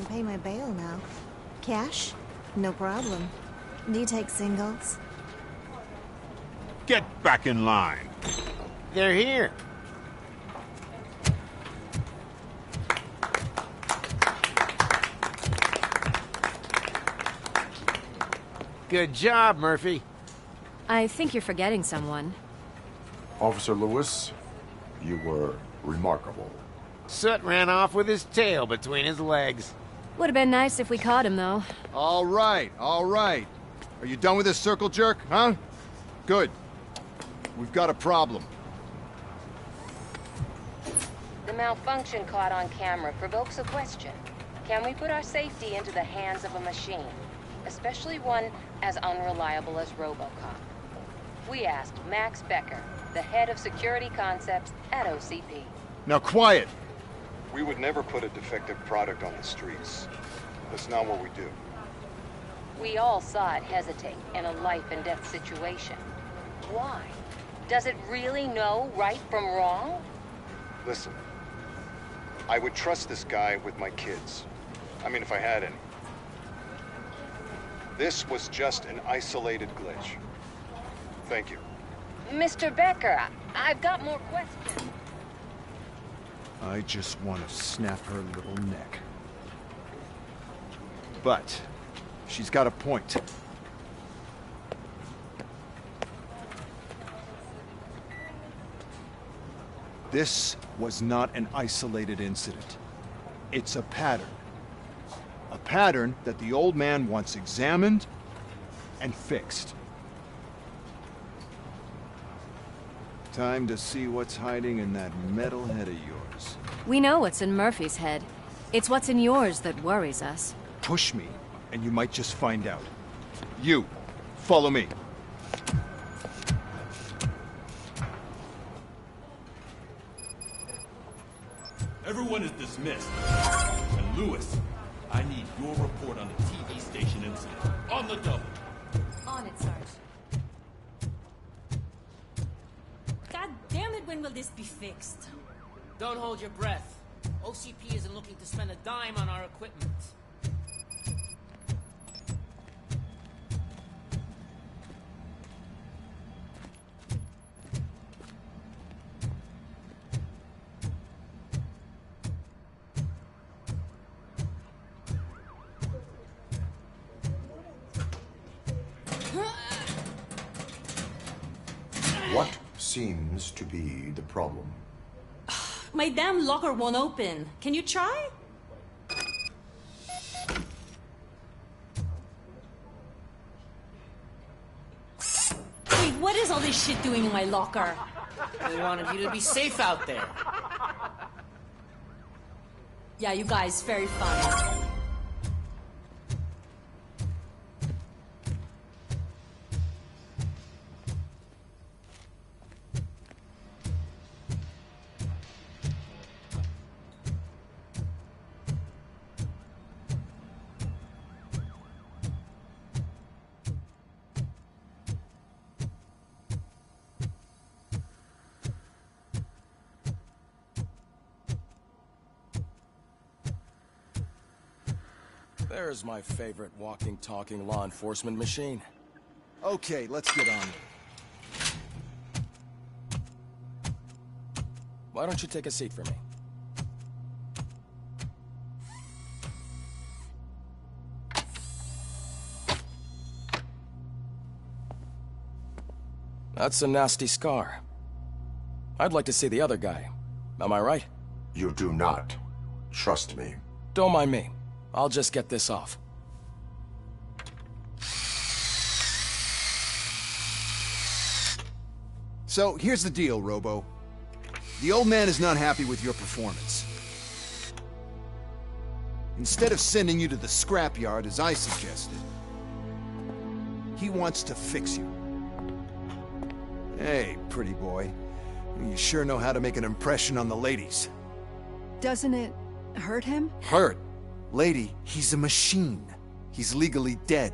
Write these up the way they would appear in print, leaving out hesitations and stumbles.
pay my bail now. Cash? No problem. Do you take singles? Get back in line. They're here. Good job, Murphy. I think you're forgetting someone. Officer Lewis, you were remarkable. Soot ran off with his tail between his legs. Would have been nice if we caught him, though. All right, all right. Are you done with this circle jerk, huh? Good. We've got a problem. The malfunction caught on camera provokes a question. Can we put our safety into the hands of a machine? Especially one as unreliable as Robocop. We asked Max Becker, the head of security concepts at OCP. Now quiet! We would never put a defective product on the streets. That's not what we do. We all saw it hesitate in a life-and-death situation. Why? Does it really know right from wrong? Listen, I would trust this guy with my kids. I mean, if I had any. This was just an isolated glitch. Thank you. Mr. Becker, I've got more questions. I just want to snap her little neck. But she's got a point. This was not an isolated incident. It's a pattern. A pattern that the old man wants examined and fixed. Time to see what's hiding in that metal head of yours. We know what's in Murphy's head. It's what's in yours that worries us. Push me, and you might just find out. You, follow me. Everyone is dismissed. And Lewis, I need your report on the TV station incident. On the double. On it, Sarge. God damn it, when will this be fixed? Don't hold your breath. OCP isn't looking to spend a dime on our equipment. What seems to be the problem? My damn locker won't open. Can you try? Wait, what is all this shit doing in my locker? They wanted you to be safe out there. Yeah, you guys, very fun. There's my favorite walking, talking law enforcement machine. Okay, let's get on it. Why don't you take a seat for me? That's a nasty scar. I'd like to see the other guy. Am I right? You do not. Trust me. Don't mind me. I'll just get this off. So, here's the deal, Robo. The old man is not happy with your performance. Instead of sending you to the scrapyard, as I suggested, he wants to fix you. Hey, pretty boy. You sure know how to make an impression on the ladies. Doesn't it hurt him? Hurt? Lady, he's a machine. He's legally dead.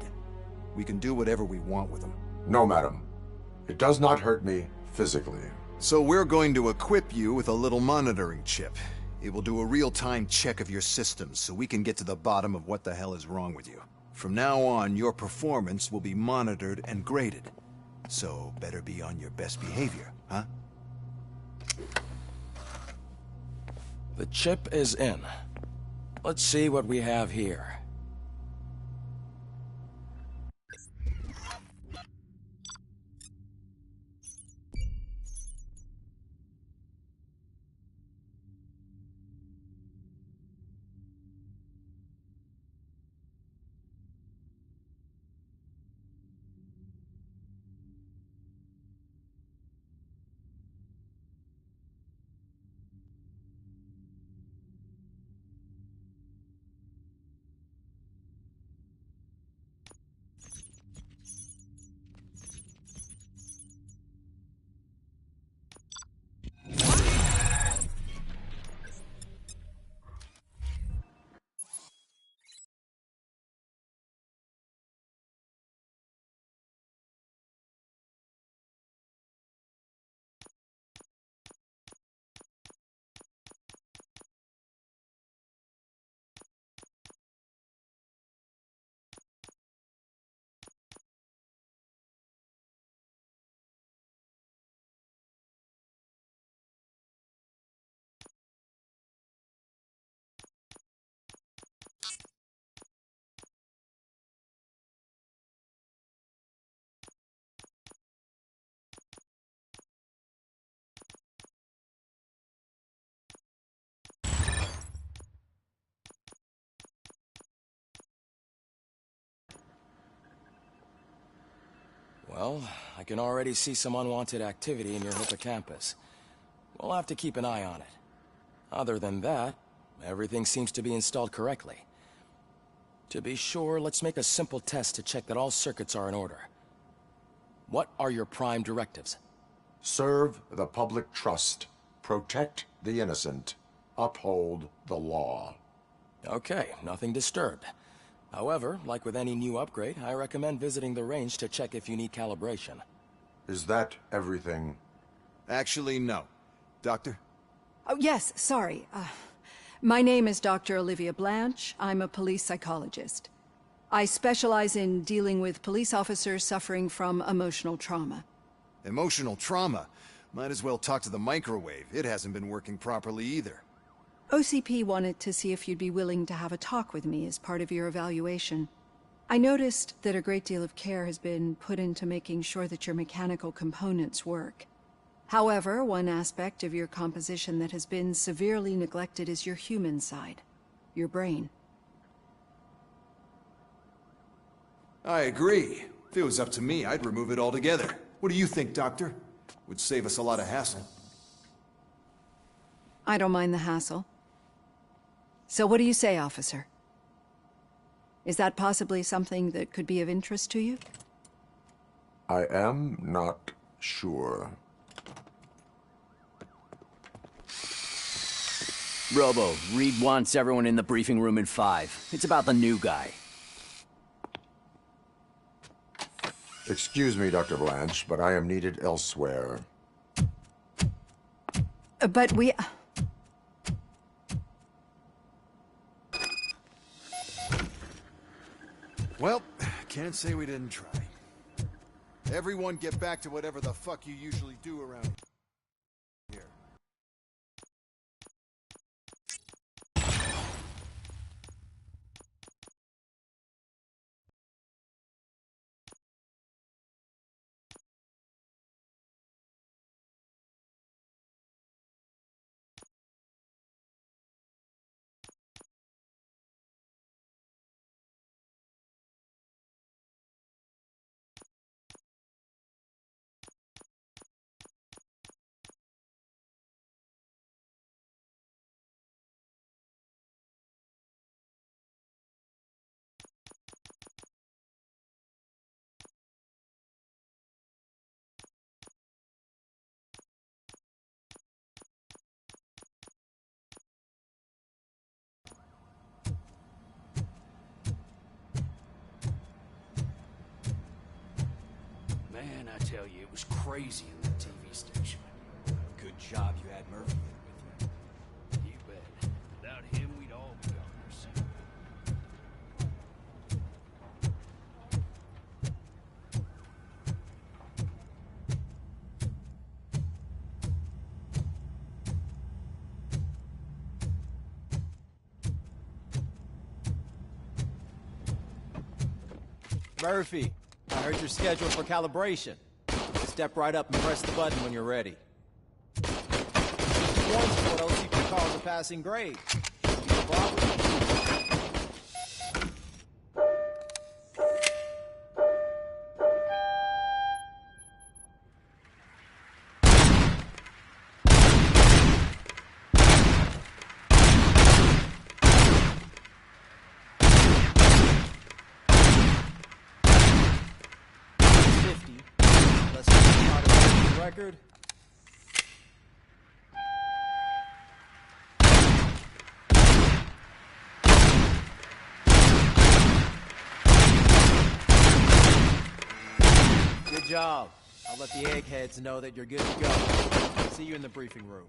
We can do whatever we want with him. No, madam. It does not hurt me physically. So we're going to equip you with a little monitoring chip. It will do a real-time check of your systems so we can get to the bottom of what the hell is wrong with you. From now on, your performance will be monitored and graded. So, better be on your best behavior, huh? The chip is in. Let's see what we have here. Well, I can already see some unwanted activity in your hippocampus. We'll have to keep an eye on it. Other than that, everything seems to be installed correctly. To be sure, let's make a simple test to check that all circuits are in order. What are your prime directives? Serve the public trust. Protect the innocent. Uphold the law. Okay, nothing disturbed. However, like with any new upgrade, I recommend visiting the range to check if you need calibration. Is that everything? Actually, no. Doctor? Oh, yes, sorry. My name is Dr. Olivia Blanche. I'm a police psychologist. I specialize in dealing with police officers suffering from emotional trauma. Emotional trauma? Might as well talk to the microwave. It hasn't been working properly either. OCP wanted to see if you'd be willing to have a talk with me as part of your evaluation. I noticed that a great deal of care has been put into making sure that your mechanical components work. However, one aspect of your composition that has been severely neglected is your human side, your brain. I agree. If it was up to me, I'd remove it altogether. What do you think, Doctor? Would save us a lot of hassle. I don't mind the hassle. So what do you say, officer? Is that possibly something that could be of interest to you? I am not sure. Robo, Reed wants everyone in the briefing room in 5. It's about the new guy. Excuse me, Dr. Blanche, but I am needed elsewhere. But we... Well, can't say we didn't try. Everyone get back to whatever the fuck you usually do around here. Man, I tell you, it was crazy in that TV station. Good job you had Murphy there with you. You bet. Murphy, I heard you're scheduled for calibration. Step right up and press the button when you're ready. One's what OCP calls a passing grade. No problem. Record. Good job. I'll let the eggheads know that you're good to go. See you in the briefing room.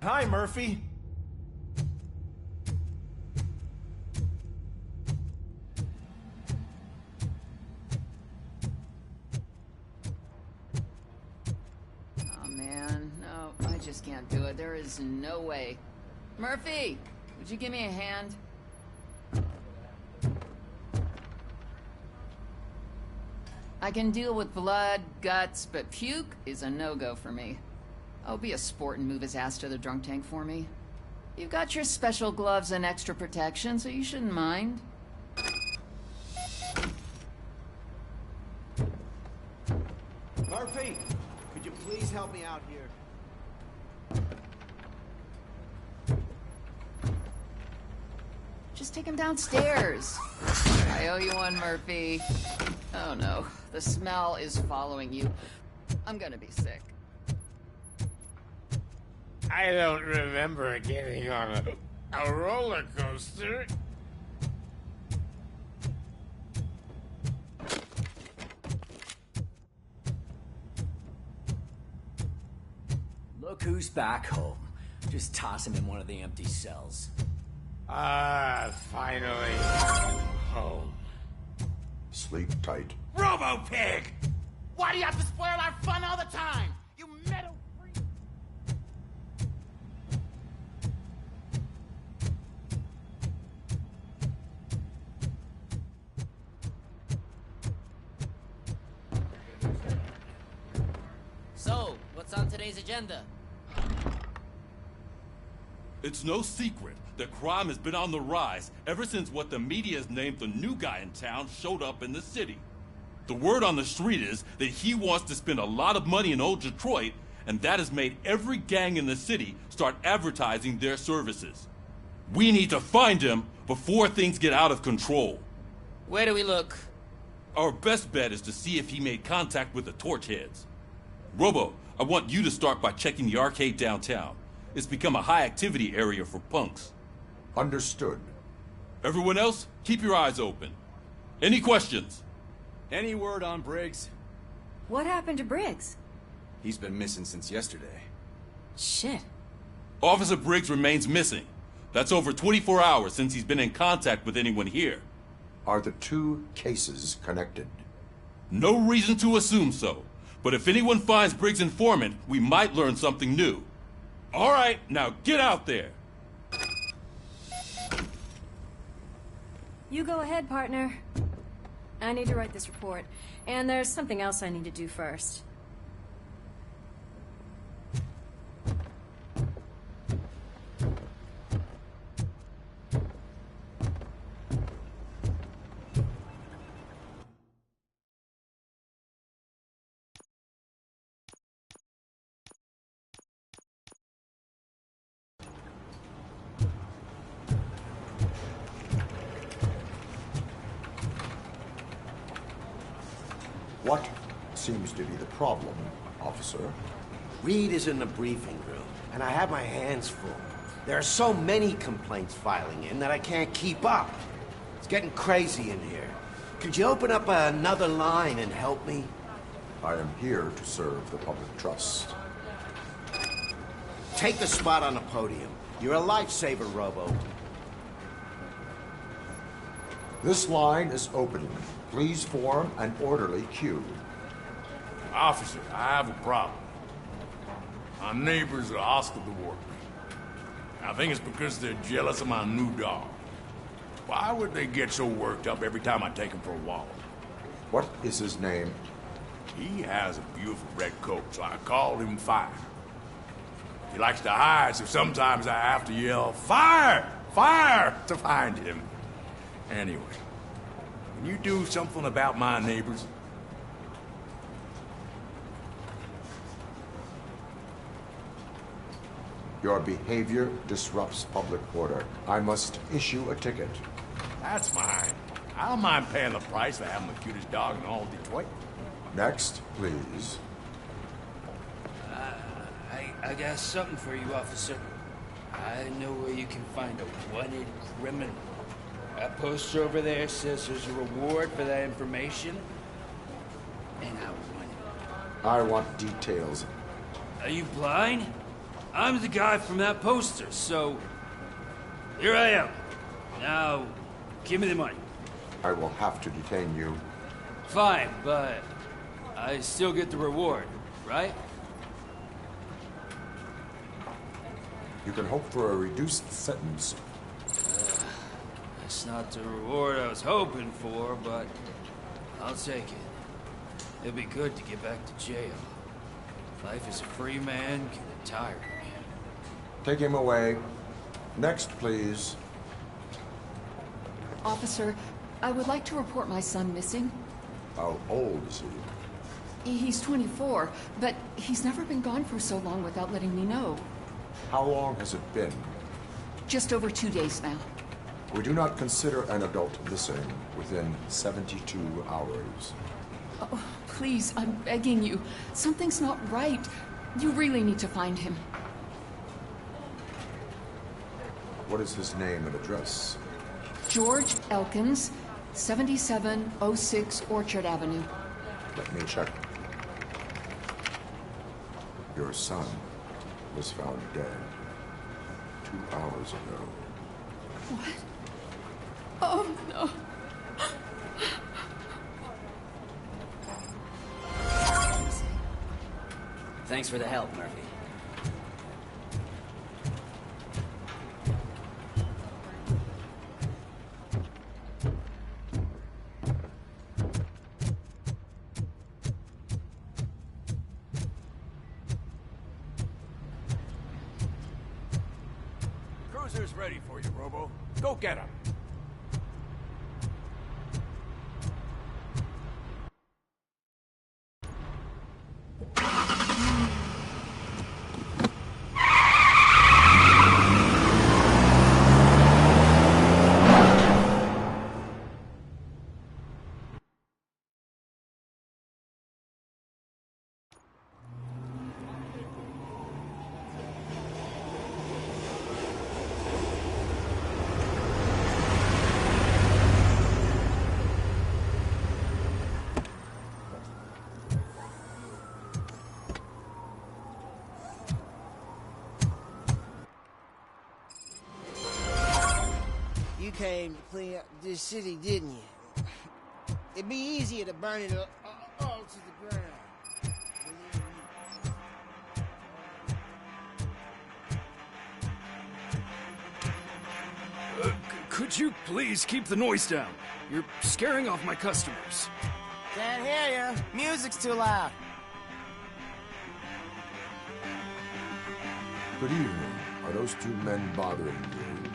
Hi, Murphy. Oh, man. No, I just can't do it. There is no way. Murphy, would you give me a hand? I can deal with blood, guts, but puke is a no-go for me. Oh, be a sport and move his ass to the drunk tank for me. You've got your special gloves and extra protection, so you shouldn't mind. Murphy, could you please help me out here? Just take him downstairs. I owe you one, Murphy. Oh no, the smell is following you. I'm gonna be sick. I don't remember getting on a roller coaster. Look who's back home. Just toss him in one of the empty cells. Finally. Home. Sleep tight. Robo-Pig! Why do you have to spoil our fun all the time? You metal... So, what's on today's agenda? It's no secret that crime has been on the rise ever since what the media has named the new guy in town showed up in the city. The word on the street is that he wants to spend a lot of money in old Detroit, and that has made every gang in the city start advertising their services. We need to find him before things get out of control. Where do we look? Our best bet is to see if he made contact with the Torchheads. Robo, I want you to start by checking the arcade downtown. It's become a high-activity area for punks. Understood. Everyone else, keep your eyes open. Any questions? Any word on Briggs? What happened to Briggs? He's been missing since yesterday. Shit. Officer Briggs remains missing. That's over 24 hours since he's been in contact with anyone here. Are the two cases connected? No reason to assume so. But if anyone finds Briggs' informant, we might learn something new. All right, now get out there. You go ahead, partner. I need to write this report, and there's something else I need to do first. What seems to be the problem, officer? Reed is in the briefing room, and I have my hands full. There are so many complaints filing in that I can't keep up. It's getting crazy in here. Could you open up another line and help me? I am here to serve the public trust. Take the spot on the podium. You're a lifesaver, Robo. This line is open. Please form an orderly queue. Officer, I have a problem. My neighbors are hostile toward me. I think it's because they're jealous of my new dog. Why would they get so worked up every time I take him for a walk? What is his name? He has a beautiful red coat, so I called him Fire. He likes to hide, so sometimes I have to yell, "Fire! Fire!" to find him. Anyway, can you do something about my neighbors? Your behavior disrupts public order. I must issue a ticket. That's fine. I don't mind paying the price for having the cutest dog in all Detroit. Next, please. I got something for you, officer. I know where you can find a wanted criminal. That poster over there says there's a reward for that information, and I want it. I want details. Are you blind? I'm the guy from that poster, so here I am. Now, give me the money. I will have to detain you. Fine, but I still get the reward, right? You can hope for a reduced sentence. That's not the reward I was hoping for, but I'll take it. It'll be good to get back to jail. Life as a free man can get tiring. Take him away. Next, please. Officer, I would like to report my son missing. How old is he? He's 24, but he's never been gone for so long without letting me know. How long has it been? Just over 2 days now. We do not consider an adult missing within 72 hours. Oh, please, I'm begging you. Something's not right. You really need to find him. What is his name and address? George Elkins, 7706 Orchard Avenue. Let me check. Your son was found dead 2 hours ago. What? Oh, no. Thanks for the help, Murphy. Cruiser's ready for you, Robo. Go get him. You came to clean up this city, didn't you? It'd be easier to burn it all to the ground. Could you please keep the noise down? You're scaring off my customers. Can't hear you. Music's too loud. Good evening. Are those two men bothering you?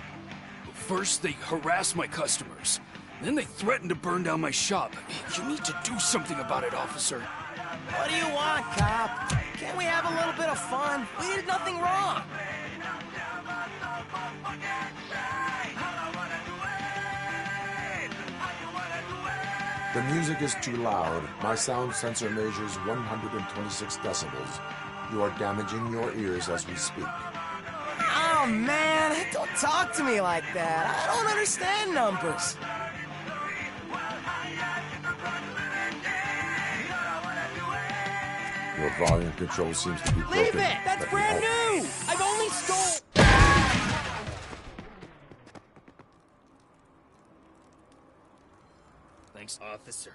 First, they harass my customers. Then they threaten to burn down my shop. You need to do something about it, officer. What do you want, cop? Can't we have a little bit of fun? We did nothing wrong. The music is too loud. My sound sensor measures 126 decibels. You are damaging your ears as we speak. Oh, man, don't talk to me like that. I don't understand numbers. Your volume control seems to be broken. Leave it! That's brand new! I've only stole... Thanks, officer.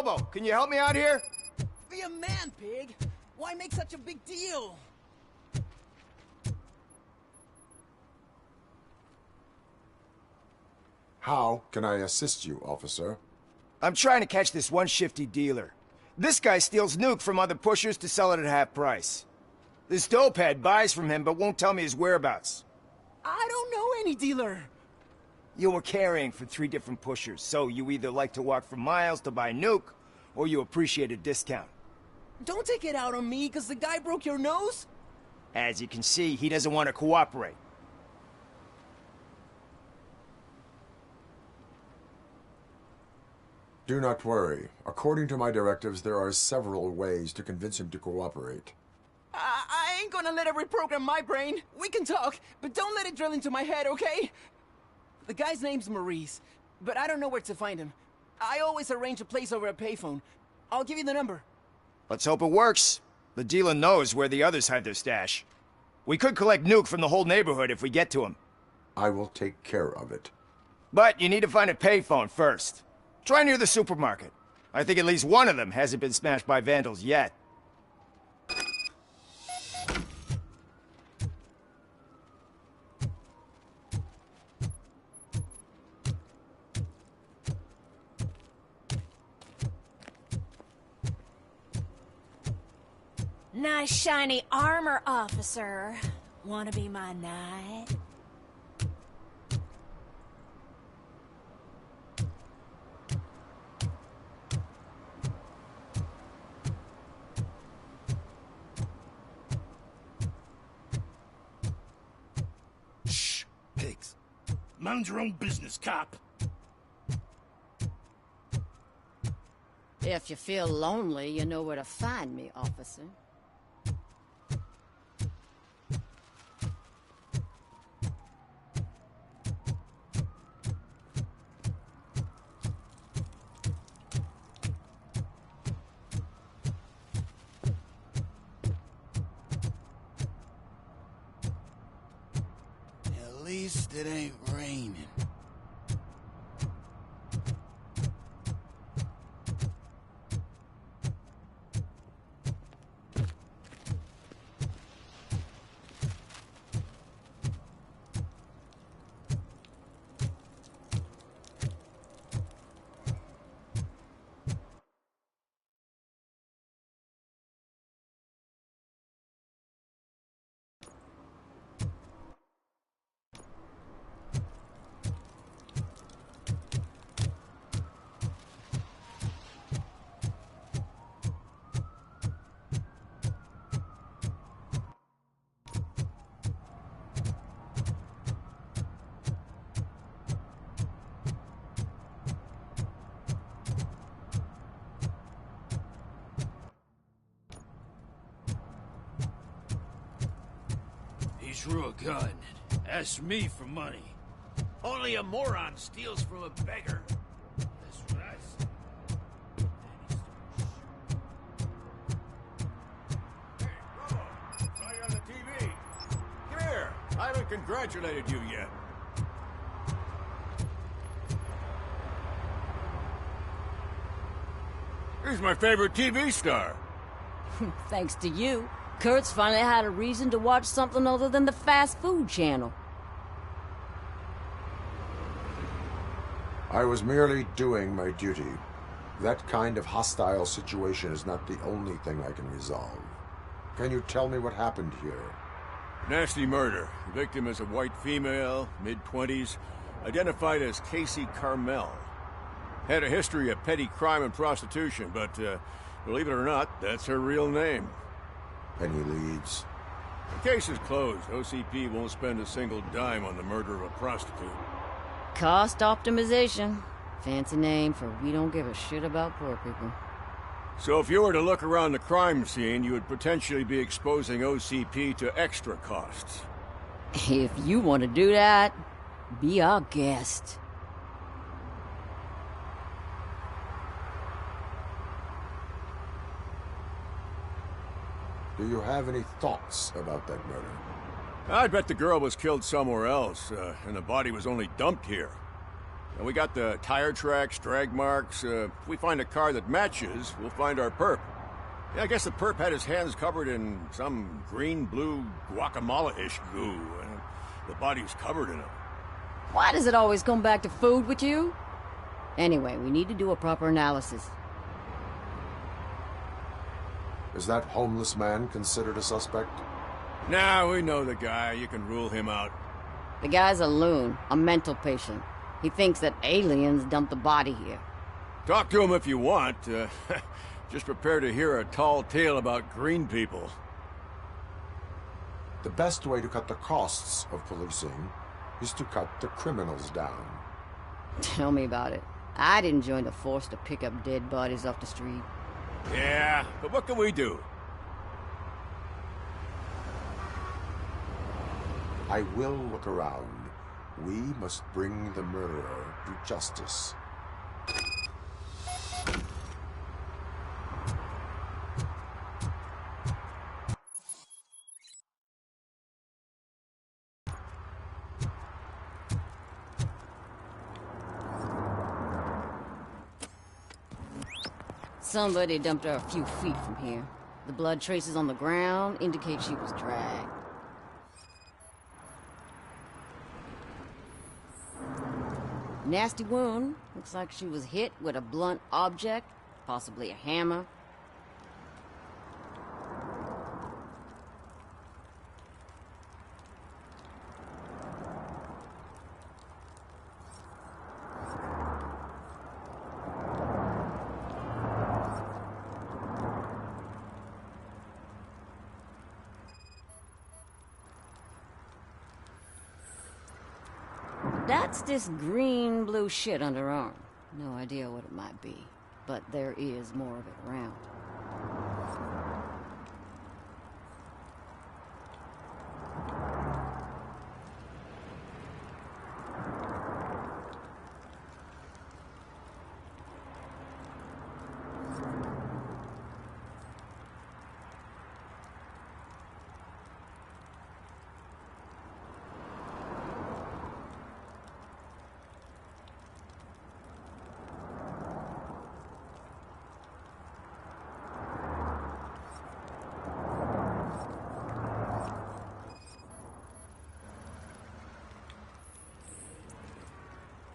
Robo, can you help me out here? Be a man, Pig. Why make such a big deal? How can I assist you, officer? I'm trying to catch this one shifty dealer. This guy steals nuke from other pushers to sell it at half price. This dopehead buys from him but won't tell me his whereabouts. I don't know any dealer. You were carrying for 3 different pushers, so you either like to walk for miles to buy nuke, or you appreciate a discount. Don't take it out on me, because the guy broke your nose? As you can see, he doesn't want to cooperate. Do not worry. According to my directives, there are several ways to convince him to cooperate. I ain't gonna let it reprogram my brain. We can talk, but don't let it drill into my head, okay? The guy's name's Maurice, but I don't know where to find him. I always arrange a place over a payphone. I'll give you the number. Let's hope it works. The dealer knows where the others hide their stash. We could collect nuke from the whole neighborhood if we get to him. I will take care of it. But you need to find a payphone first. Try near the supermarket. I think at least one of them hasn't been smashed by vandals yet. Nice shiny armor, officer. Wanna be my knight? Shh, pigs. Mind your own business, cop. If you feel lonely, you know where to find me, officer. At least it ain't raining. He drew a gun, asked me for money. Only a moron steals from a beggar. That's what I said. Saw you on the TV. Come here. I haven't congratulated you yet. He's my favorite TV star. Thanks to you, Kurt's finally had a reason to watch something other than the fast food channel. I was merely doing my duty. That kind of hostile situation is not the only thing I can resolve. Can you tell me what happened here? Nasty murder. The victim is a white female, mid-20s, identified as Casey Carmel. Had a history of petty crime and prostitution, but believe it or not, that's her real name. Any leads? The case is closed. OCP won't spend a single dime on the murder of a prostitute. Cost optimization. Fancy name for we don't give a shit about poor people. So if you were to look around the crime scene, you would potentially be exposing OCP to extra costs. If you want to do that, be our guest. Do you have any thoughts about that murder? I'd bet the girl was killed somewhere else, and the body was only dumped here. And we got the tire tracks, drag marks. If we find a car that matches, we'll find our perp. Yeah, I guess the perp had his hands covered in some green-blue guacamole-ish goo. And the body's covered in it. Why does it always come back to food with you? Anyway, we need to do a proper analysis. Is that homeless man considered a suspect? Nah, we know the guy. You can rule him out. The guy's a loon, a mental patient. He thinks that aliens dumped the body here. Talk to him if you want. Just prepare to hear a tall tale about green people. The best way to cut the costs of policing is to cut the criminals down. Tell me about it. I didn't join the force to pick up dead bodies off the street. Yeah, but what can we do? I will look around. We must bring the murderer to justice. Somebody dumped her a few feet from here. The blood traces on the ground indicate she was dragged. Nasty wound. Looks like she was hit with a blunt object, possibly a hammer. That's this green-blue shit on her arm. No idea what it might be, but there is more of it around.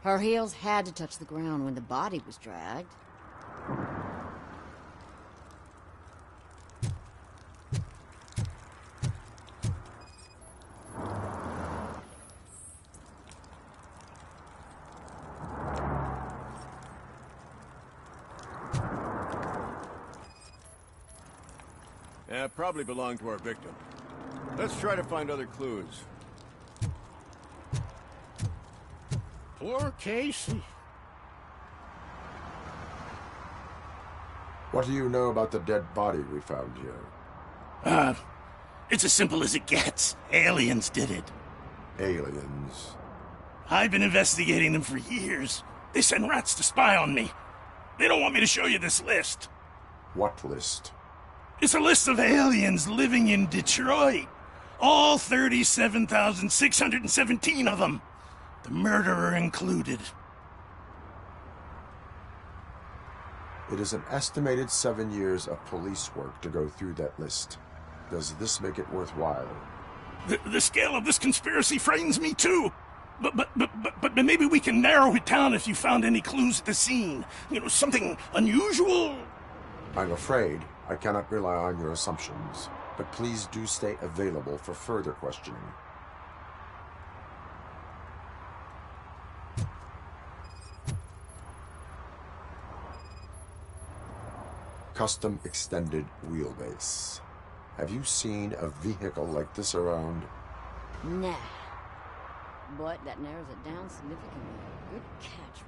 Her heels had to touch the ground when the body was dragged. Yeah, probably belonged to our victim. Let's try to find other clues. Poor Casey. What do you know about the dead body we found here? It's as simple as it gets. Aliens did it. Aliens? I've been investigating them for years. They send rats to spy on me. They don't want me to show you this list. What list? It's a list of aliens living in Detroit. All 37,617 of them. The murderer included. It is an estimated 7 years of police work to go through that list. Does this make it worthwhile? The scale of this conspiracy frightens me too. But maybe we can narrow it down if you found any clues at the scene. You know, something unusual. I'm afraid I cannot rely on your assumptions, but please do stay available for further questioning. Custom extended wheelbase. Have you seen a vehicle like this around? Nah. But that narrows it down significantly. Good catch,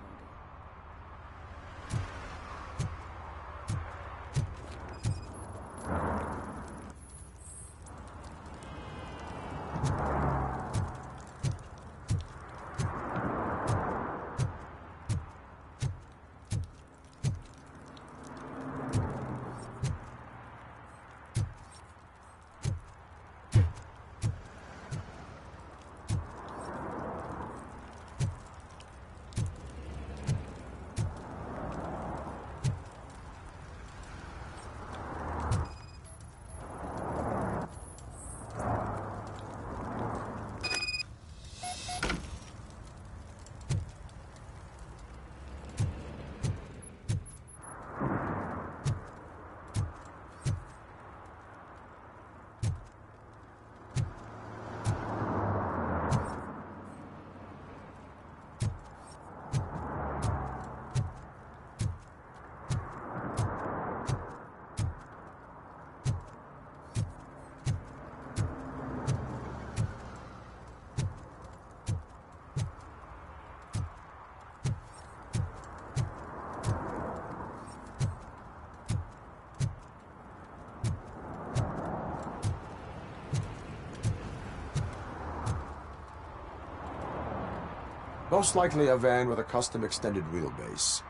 Most likely a van with a custom extended wheelbase.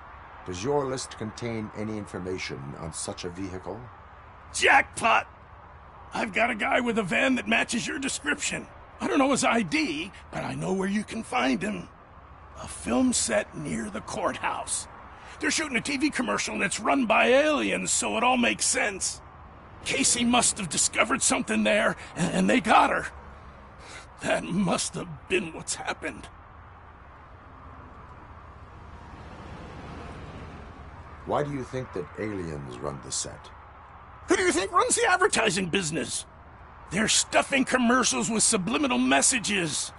Does your list contain any information on such a vehicle? Jackpot! I've got a guy with a van that matches your description. I don't know his ID, but I know where you can find him. A film set near the courthouse. They're shooting a TV commercial that's run by aliens, so it all makes sense. Casey must have discovered something there, and they got her. That must have been what's happened. Why do you think that aliens run the set? Who do you think runs the advertising business? They're stuffing commercials with subliminal messages.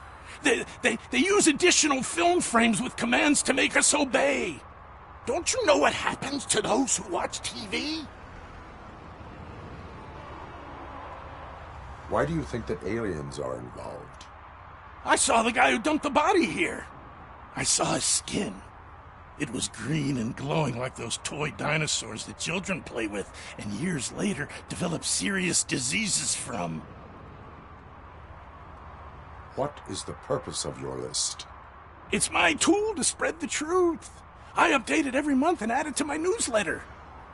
They use additional film frames with commands to make us obey. Don't you know what happens to those who watch TV? Why do you think that aliens are involved? I saw the guy who dumped the body here. I saw his skin. It was green and glowing like those toy dinosaurs that children play with and years later develop serious diseases from. What is the purpose of your list? It's my tool to spread the truth. I update it every month and add it to my newsletter.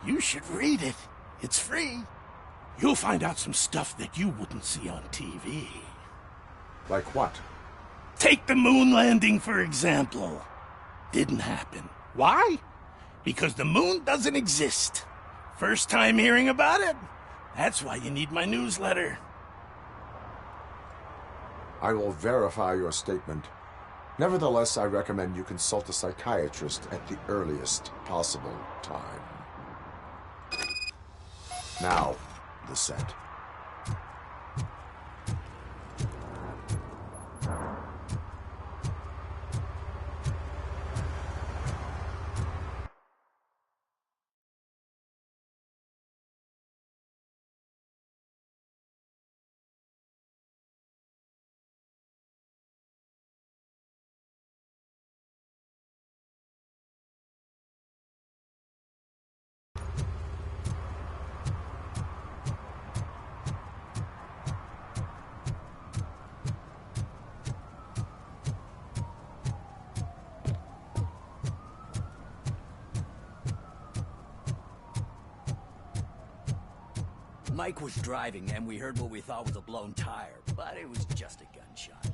You should read it. It's free. You'll find out some stuff that you wouldn't see on TV. Like what? Take the moon landing, for example. Didn't happen. Why? Because the moon doesn't exist. First time hearing about it? That's why you need my newsletter. I will verify your statement. Nevertheless, I recommend you consult a psychiatrist at the earliest possible time. Now, the set. Mike was driving, and we heard what we thought was a blown tire, but it was just a gunshot.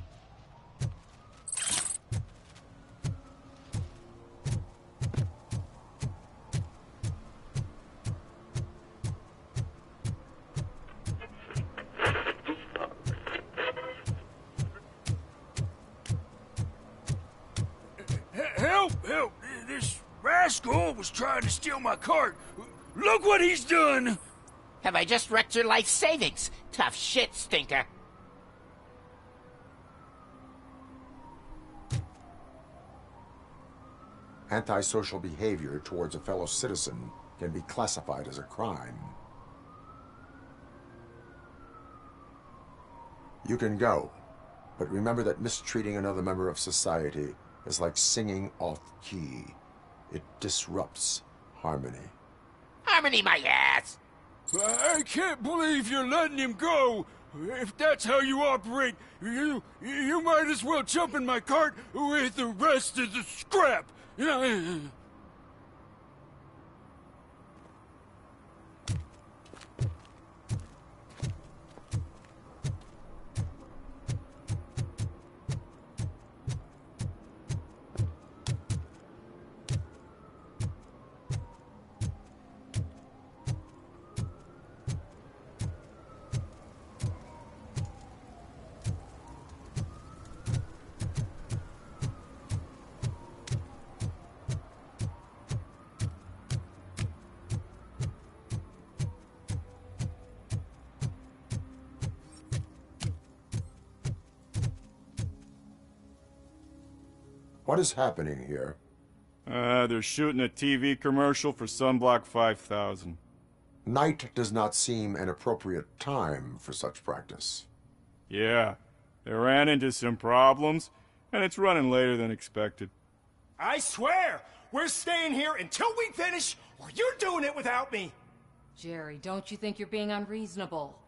Help! Help! This rascal was trying to steal my cart. Look what he's done! Have I just wrecked your life savings? Tough shit, stinker. Antisocial behavior towards a fellow citizen can be classified as a crime. You can go, but remember that mistreating another member of society is like singing off key. It disrupts harmony. Harmony my ass! I can't believe you're letting him go. If that's how you operate, you might as well jump in my cart with the rest of the scrap. What is happening here? They're shooting a TV commercial for Sunblock 5000. Night does not seem an appropriate time for such practice. Yeah, they ran into some problems, and it's running later than expected. I swear, we're staying here until we finish, or you're doing it without me. Jerry, don't you think you're being unreasonable?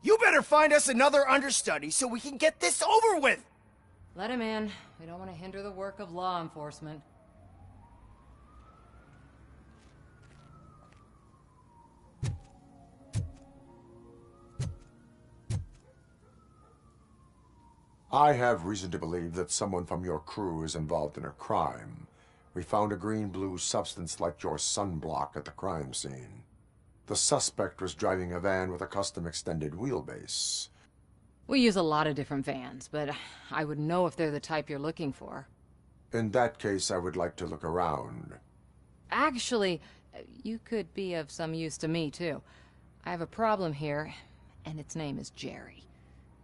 You better find us another understudy so we can get this over with. Let him in. We don't want to hinder the work of law enforcement. I have reason to believe that someone from your crew is involved in a crime. We found a green-blue substance like your sunblock at the crime scene. The suspect was driving a van with a custom extended wheelbase. We use a lot of different vans, but I wouldn't know if they're the type you're looking for. In that case, I would like to look around. Actually, you could be of some use to me, too. I have a problem here, and its name is Jerry.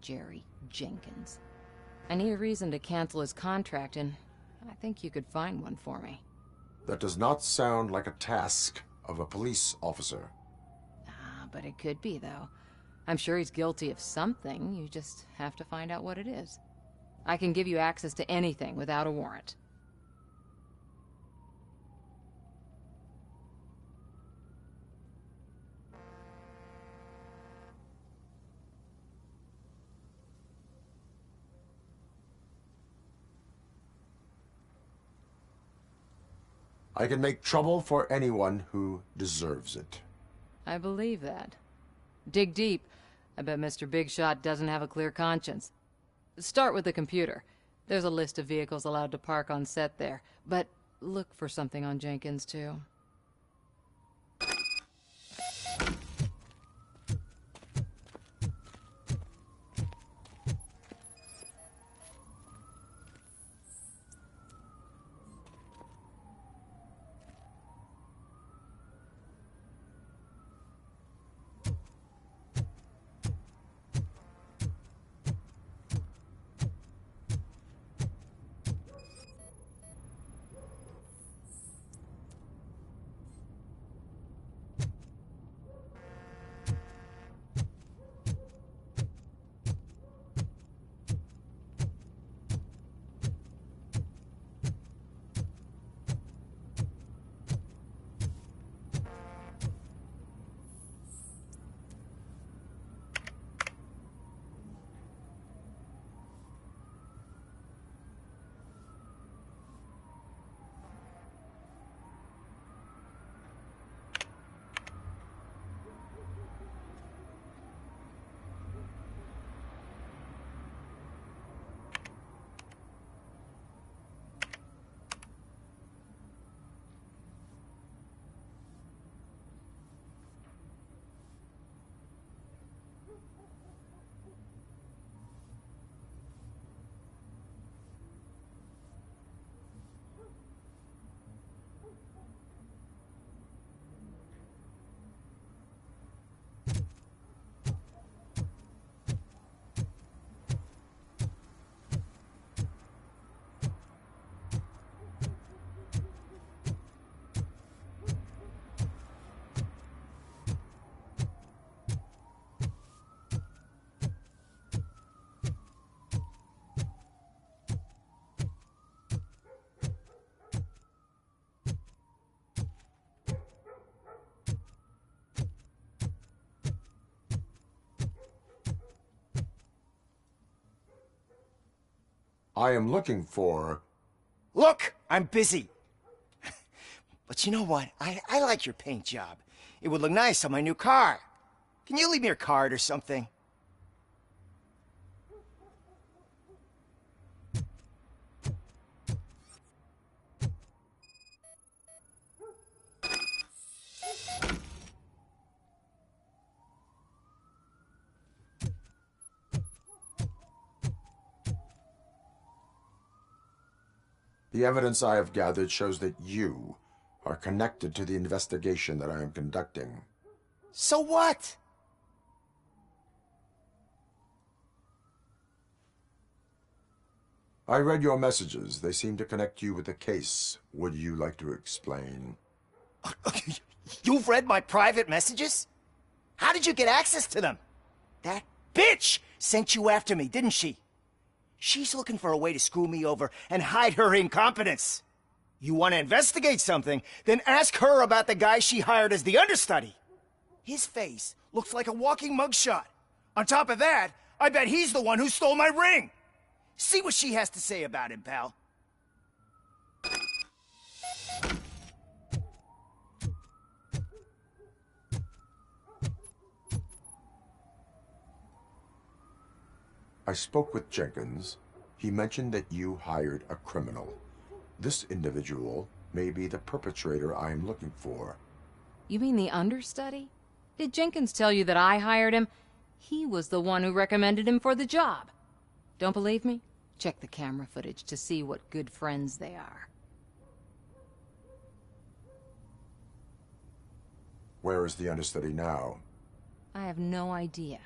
Jerry Jenkins. I need a reason to cancel his contract, and I think you could find one for me. That does not sound like a task of a police officer. But it could be, though. I'm sure he's guilty of something. You just have to find out what it is. I can give you access to anything without a warrant. I can make trouble for anyone who deserves it. I believe that. Dig deep. I bet Mr. Big Shot doesn't have a clear conscience. Start with the computer. There's a list of vehicles allowed to park on set there. But look for something on Jenkins, too. I am looking for... Look! I'm busy. But you know what? I like your paint job. It would look nice on my new car. Can you leave me your card or something? The evidence I have gathered shows that you are connected to the investigation that I am conducting. So what? I read your messages. They seem to connect you with the case. Would you like to explain? You've read my private messages? How did you get access to them? That bitch sent you after me, didn't she? She's looking for a way to screw me over and hide her incompetence. You want to investigate something, then ask her about the guy she hired as the understudy. His face looks like a walking mugshot. On top of that, I bet he's the one who stole my ring. See what she has to say about him, pal. I spoke with Jenkins. He mentioned that you hired a criminal. This individual may be the perpetrator I am looking for. You mean the understudy? Did Jenkins tell you that I hired him? He was the one who recommended him for the job. Don't believe me? Check the camera footage to see what good friends they are. Where is the understudy now? I have no idea.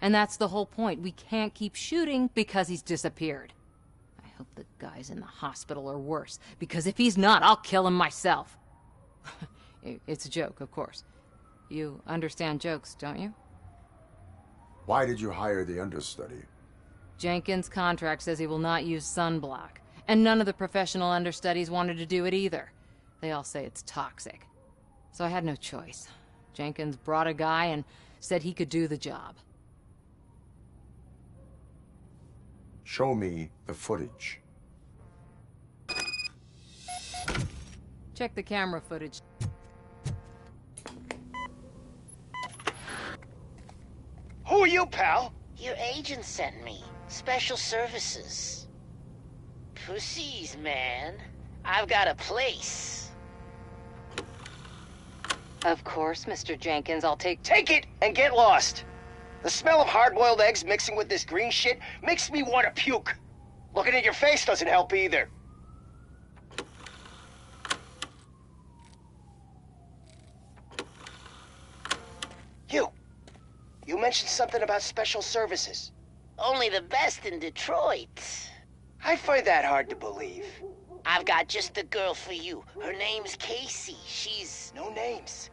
And that's the whole point. We can't keep shooting because he's disappeared. I hope the guy's in the hospital or worse, because if he's not, I'll kill him myself. It's a joke, of course. You understand jokes, don't you? Why did you hire the understudy? Jenkins' contract says he will not use sunblock, and none of the professional understudies wanted to do it either. They all say it's toxic. So I had no choice. Jenkins brought a guy and said he could do the job. Show me the footage. Check the camera footage. Who are you, pal? Your agent sent me. Special services. Pussies, man. I've got a place. Of course, Mr. Jenkins, I'll take it and get lost. The smell of hard-boiled eggs mixing with this green shit makes me want to puke. Looking at your face doesn't help either. You mentioned something about special services. Only the best in Detroit. I find that hard to believe. I've got just the girl for you. Her name's Casey. She's... No names.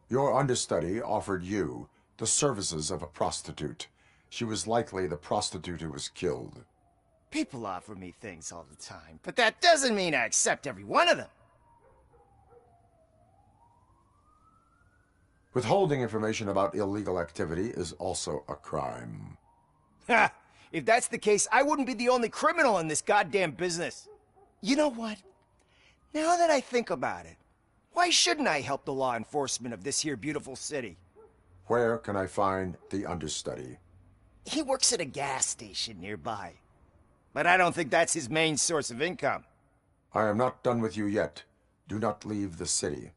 Your understudy offered you the services of a prostitute. She was likely the prostitute who was killed. People offer me things all the time, but that doesn't mean I accept every one of them. Withholding information about illegal activity is also a crime. Ha! If that's the case, I wouldn't be the only criminal in this goddamn business. You know what? Now that I think about it, why shouldn't I help the law enforcement of this here beautiful city? Where can I find the understudy? He works at a gas station nearby. But I don't think that's his main source of income. I am not done with you yet. Do not leave the city.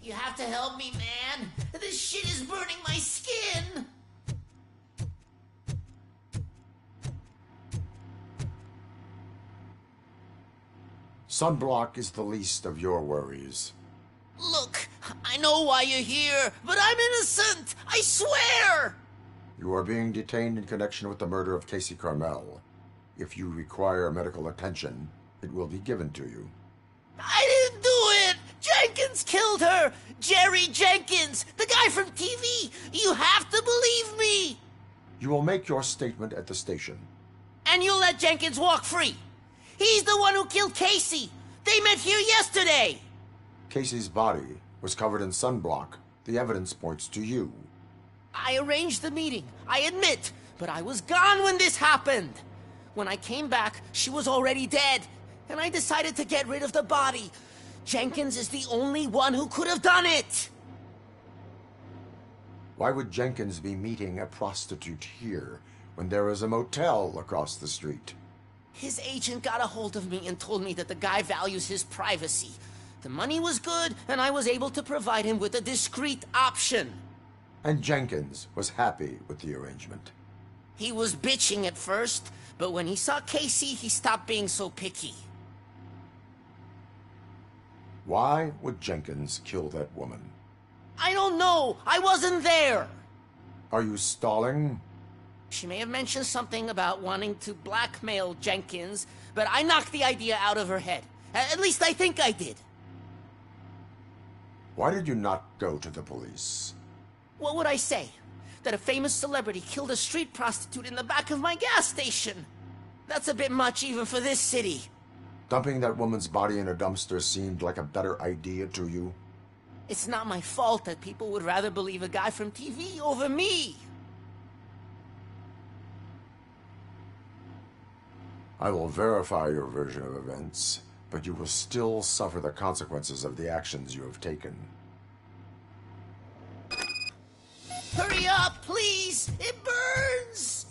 You have to help me, man. This shit is burning my skin. Sunblock is the least of your worries. Look, I know why you're here, but I'm innocent. I swear. You are being detained in connection with the murder of Casey Carmel. If you require medical attention, it will be given to you. I didn't do it! Jenkins killed her! Jerry Jenkins! The guy from TV! You have to believe me! You will make your statement at the station. And you'll let Jenkins walk free? He's the one who killed Casey! They met here yesterday! Casey's body was covered in sunblock. The evidence points to you. I arranged the meeting, I admit, but I was gone when this happened. When I came back, she was already dead, and I decided to get rid of the body. Jenkins is the only one who could have done it! Why would Jenkins be meeting a prostitute here when there is a motel across the street? His agent got a hold of me and told me that the guy values his privacy. The money was good, and I was able to provide him with a discreet option. And Jenkins was happy with the arrangement. He was bitching at first, but when he saw Casey, he stopped being so picky. Why would Jenkins kill that woman? I don't know! I wasn't there! Are you stalling? She may have mentioned something about wanting to blackmail Jenkins, but I knocked the idea out of her head. At least I think I did. Why did you not go to the police? What would I say? That a famous celebrity killed a street prostitute in the back of my gas station? That's a bit much even for this city. Dumping that woman's body in a dumpster seemed like a better idea to you? It's not my fault that people would rather believe a guy from TV over me. I will verify your version of events, but you will still suffer the consequences of the actions you have taken. Hurry up, please! It burns!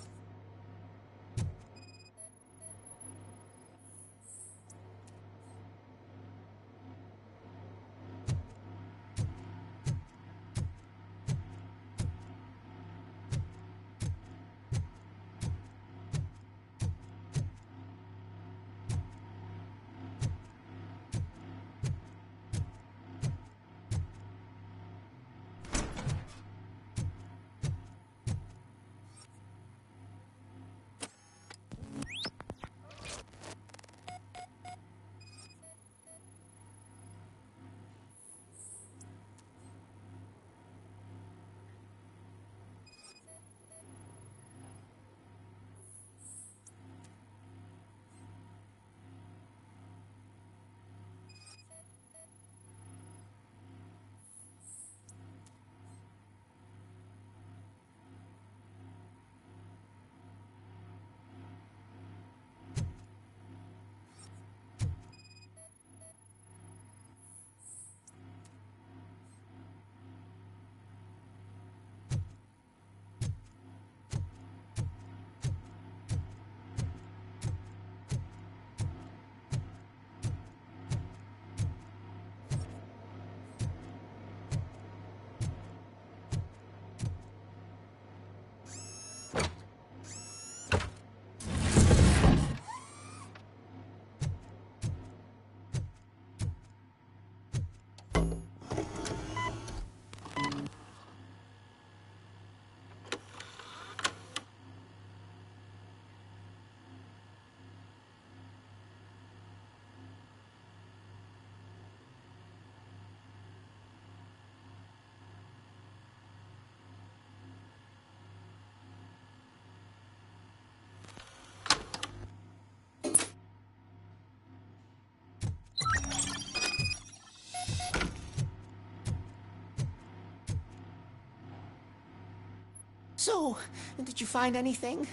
So, did you find anything?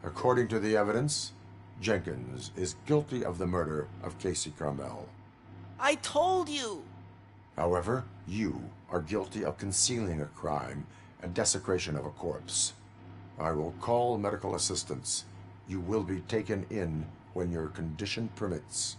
According to the evidence, Jenkins is guilty of the murder of Casey Carmel. I told you! However, you are guilty of concealing a crime and desecration of a corpse. I will call medical assistance. You will be taken in when your condition permits.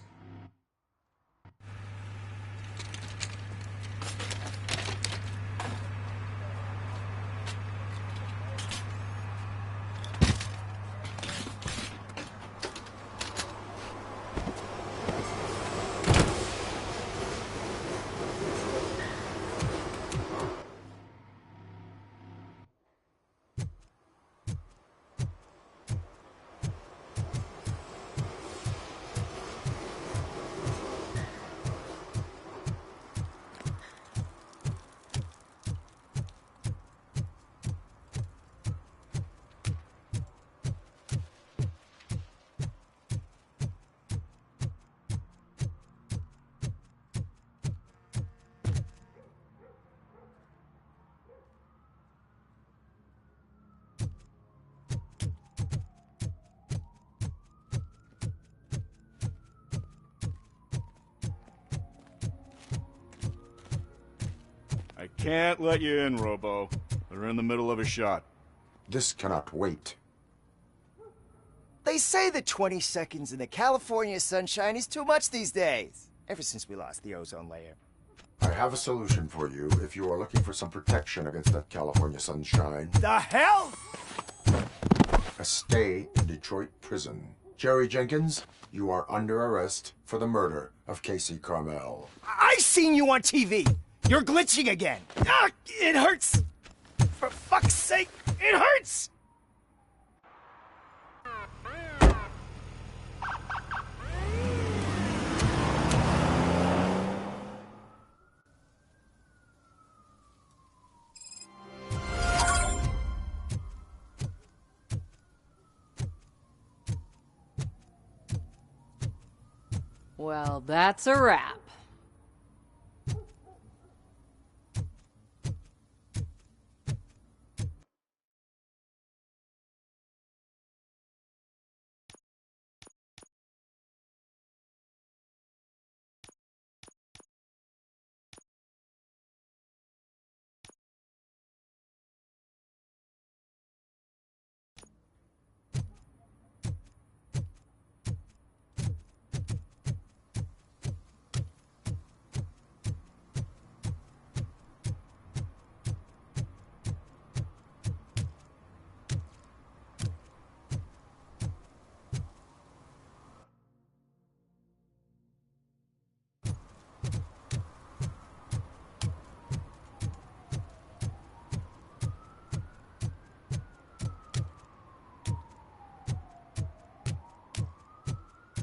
can't let you in, Robo. They're in the middle of a shot. This cannot wait. They say that 20 seconds in the California sunshine is too much these days, ever since we lost the ozone layer. I have a solution for you if you are looking for some protection against that California sunshine. The hell? A stay in Detroit prison. Jerry Jenkins, you are under arrest for the murder of Casey Carmel. I seen you on TV. You're glitching again. Ah, it hurts. For fuck's sake, it hurts. Well, that's a wrap.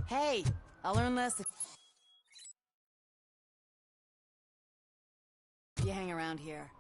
Hey, I'll learn less if you hang around here.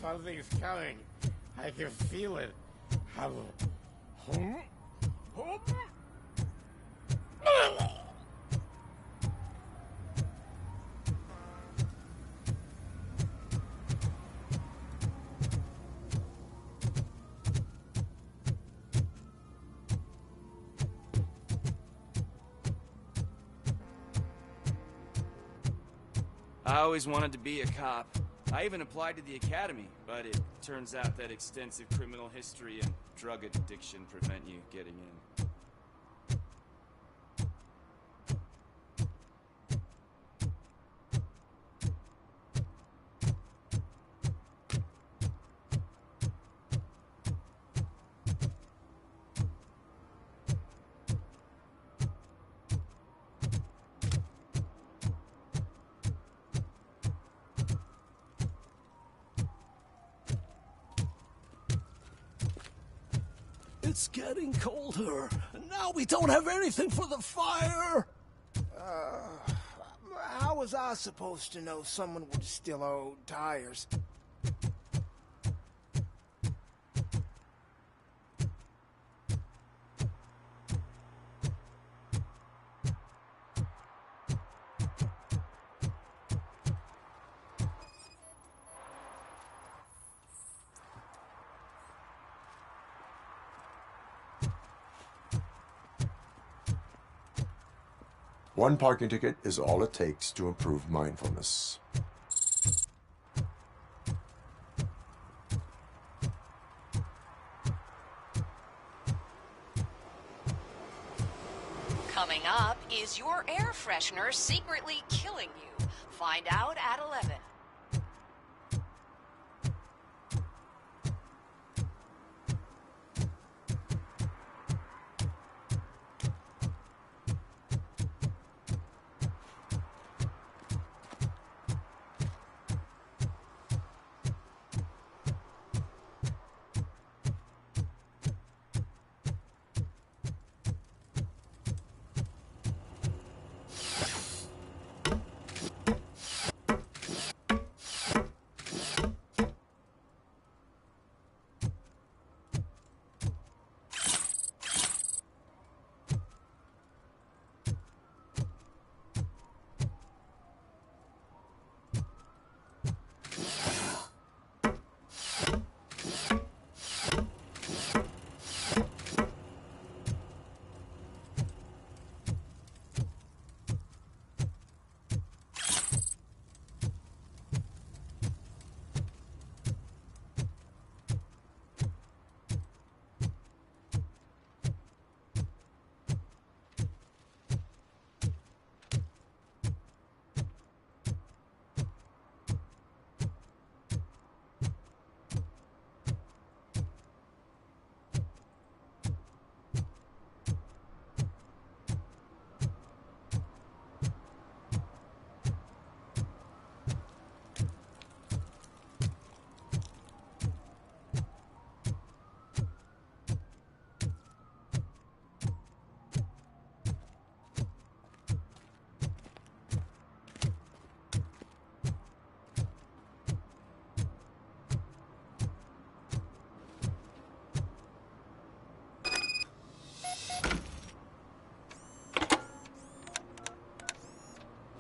Something's coming. I can feel it. I always wanted to be a cop. I even applied to the academy, but it turns out that extensive criminal history and drug addiction prevent you getting in. It's getting colder, and now we don't have anything for the fire. How was I supposed to know someone would steal our old tires? One parking ticket is all it takes to improve mindfulness. Coming up, is your air freshener secretly killing you? Find out at 11.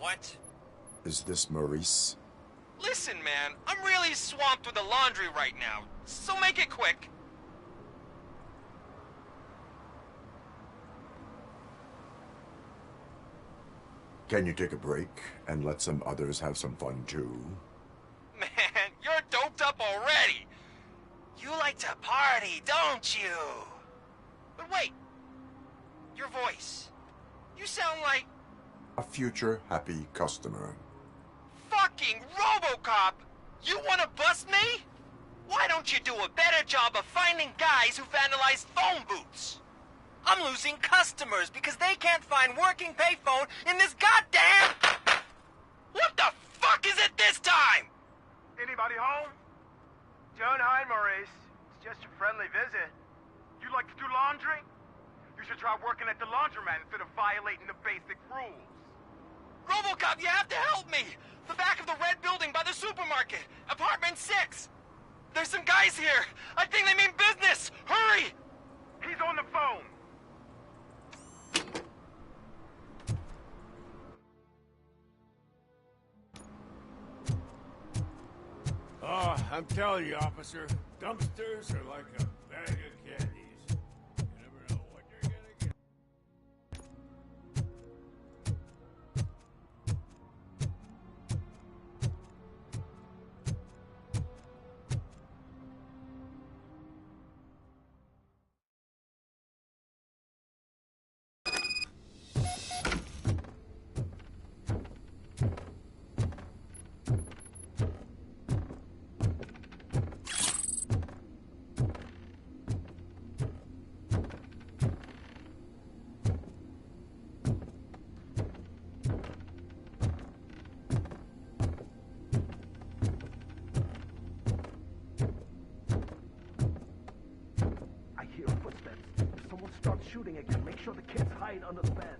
What? Is this Maurice? Listen, man, I'm really swamped with the laundry right now, so make it quick. Can you take a break and let some others have some fun too? Man, you're doped up already. You like to party, don't you? But wait, your voice. You sound like... A future happy customer. Fucking Robocop! You wanna bust me? Why don't you do a better job of finding guys who vandalize phone booths? I'm losing customers because they can't find working payphone in this goddamn... What the fuck is it this time? Anybody home? Don't hide, Maurice. It's just a friendly visit. You like to do laundry? You should try working at the laundromat instead of violating the basic rules. Robocop, you have to help me! The back of the red building by the supermarket, apartment 6. There's some guys here. I think they mean business. Hurry! He's on the phone. Oh, I'm telling you, officer, dumpsters are like a bag of candies. You never know what you're gonna get. Shooting again. Make sure the kids hide under the bed.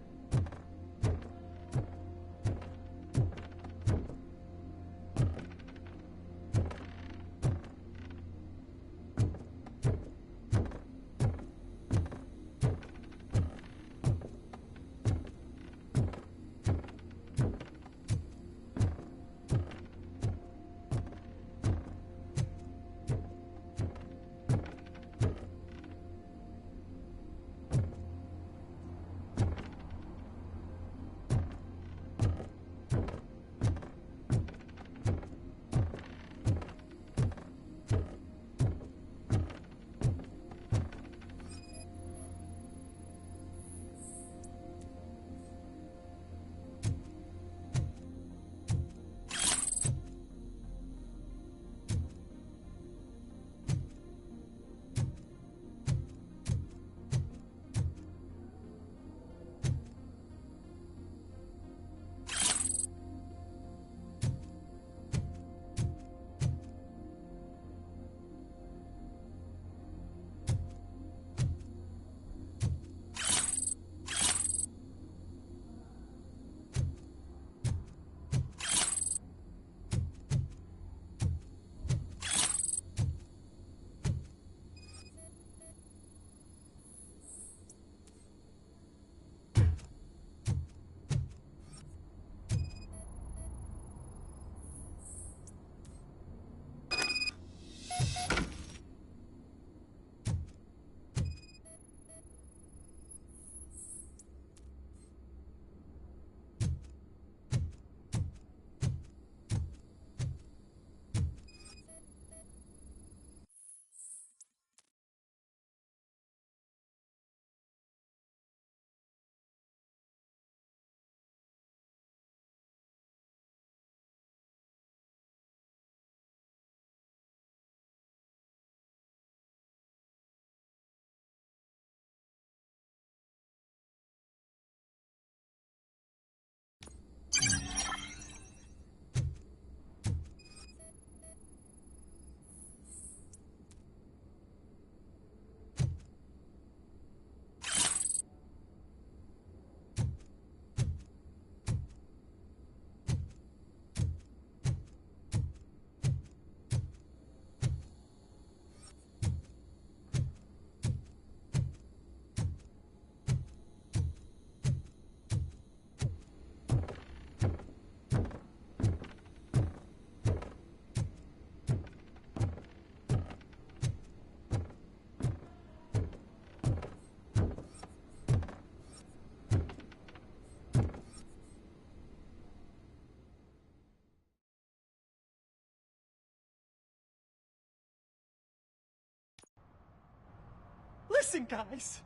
Listen, guys.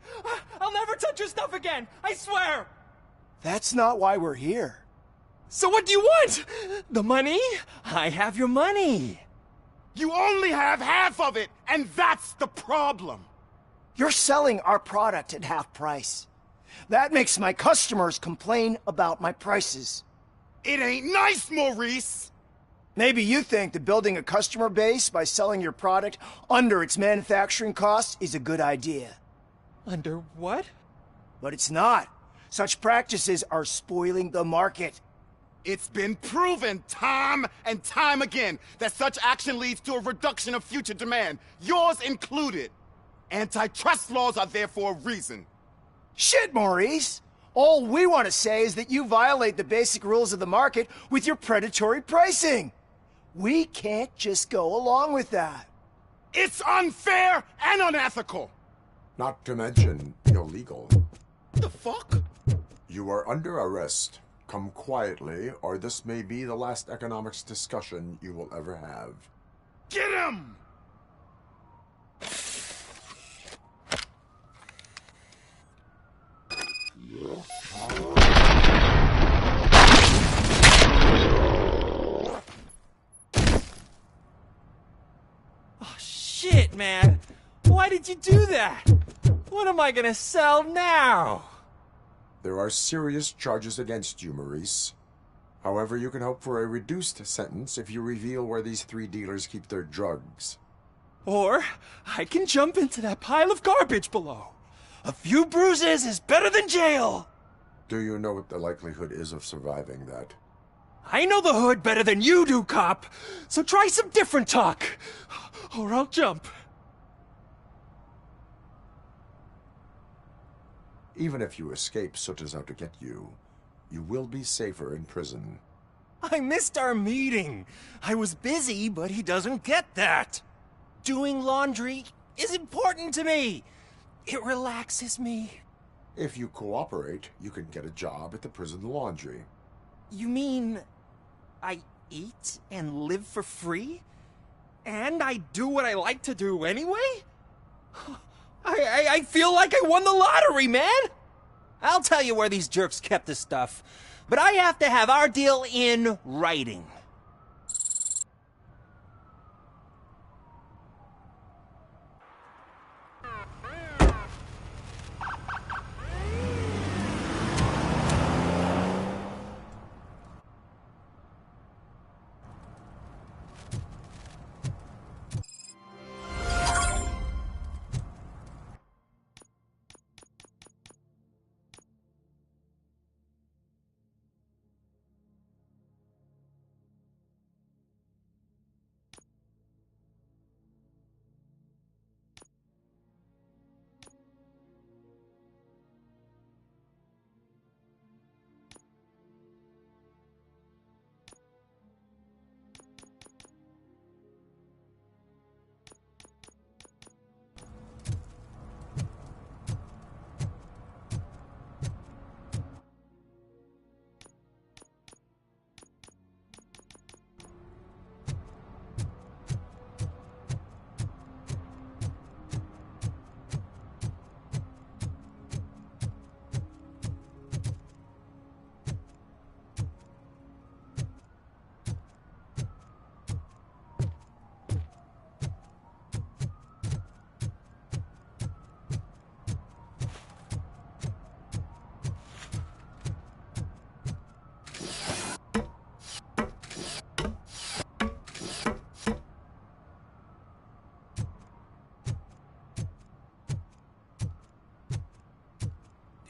I'll never touch your stuff again. I swear. That's not why we're here. So what do you want? The money? I have your money. You only have half of it, and that's the problem. You're selling our product at half price. That makes my customers complain about my prices. It ain't nice, Maurice! Maybe you think that building a customer base by selling your product under its manufacturing costs is a good idea. Under what? But it's not. Such practices are spoiling the market. It's been proven time and time again that such action leads to a reduction of future demand, yours included. Antitrust laws are there for a reason. Shit, Maurice! All we want to say is that you violate the basic rules of the market with your predatory pricing. We can't just go along with that. It's unfair and unethical! Not to mention illegal. The fuck? You are under arrest. Come quietly, or this may be the last economics discussion you will ever have. Get him! Oh, shit, man. Why did you do that? What am I gonna sell now? There are serious charges against you, Maurice. However, you can hope for a reduced sentence if you reveal where these 3 dealers keep their drugs. Or I can jump into that pile of garbage below. A few bruises is better than jail. Do you know what the likelihood is of surviving that? I know the hood better than you do, cop. So try some different talk, or I'll jump. Even if you escape Soot is out to get you, you will be safer in prison. I missed our meeting. I was busy, but he doesn't get that. Doing laundry is important to me. It relaxes me. If you cooperate, you can get a job at the prison laundry. You mean I eat and live for free? And I do what I like to do anyway? I feel like I won the lottery, man! I'll tell you where these jerks kept the stuff, but I have to have our deal in writing.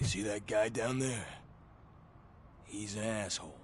See that guy down there? He's an asshole.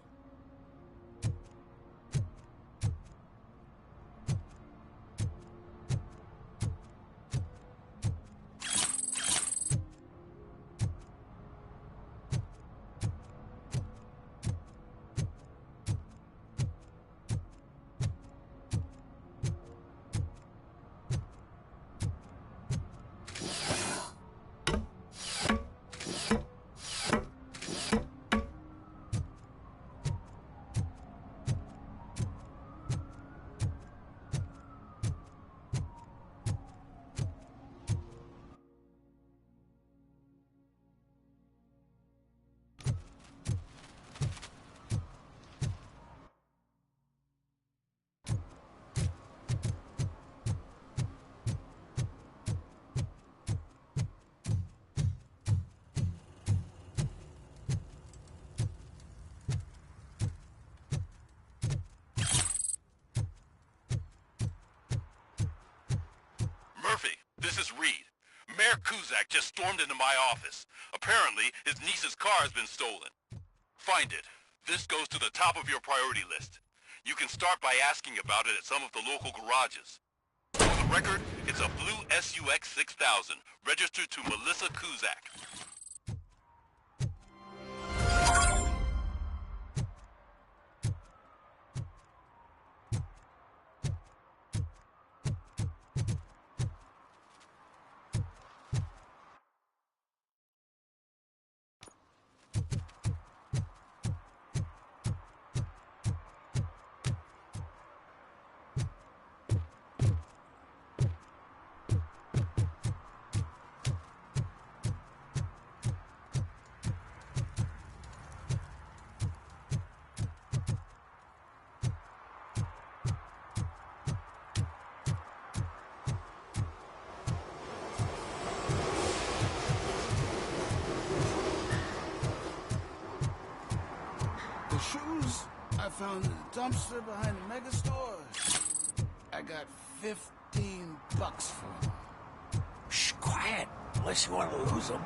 Kuzak just stormed into my office. Apparently, his niece's car has been stolen. Find it. This goes to the top of your priority list. You can start by asking about it at some of the local garages. For the record, it's a blue SUX 6000, registered to Melissa Kuzak. The shoes I found in the dumpster behind the mega store. I got $15 for them. Shh, quiet. Unless you want to lose them.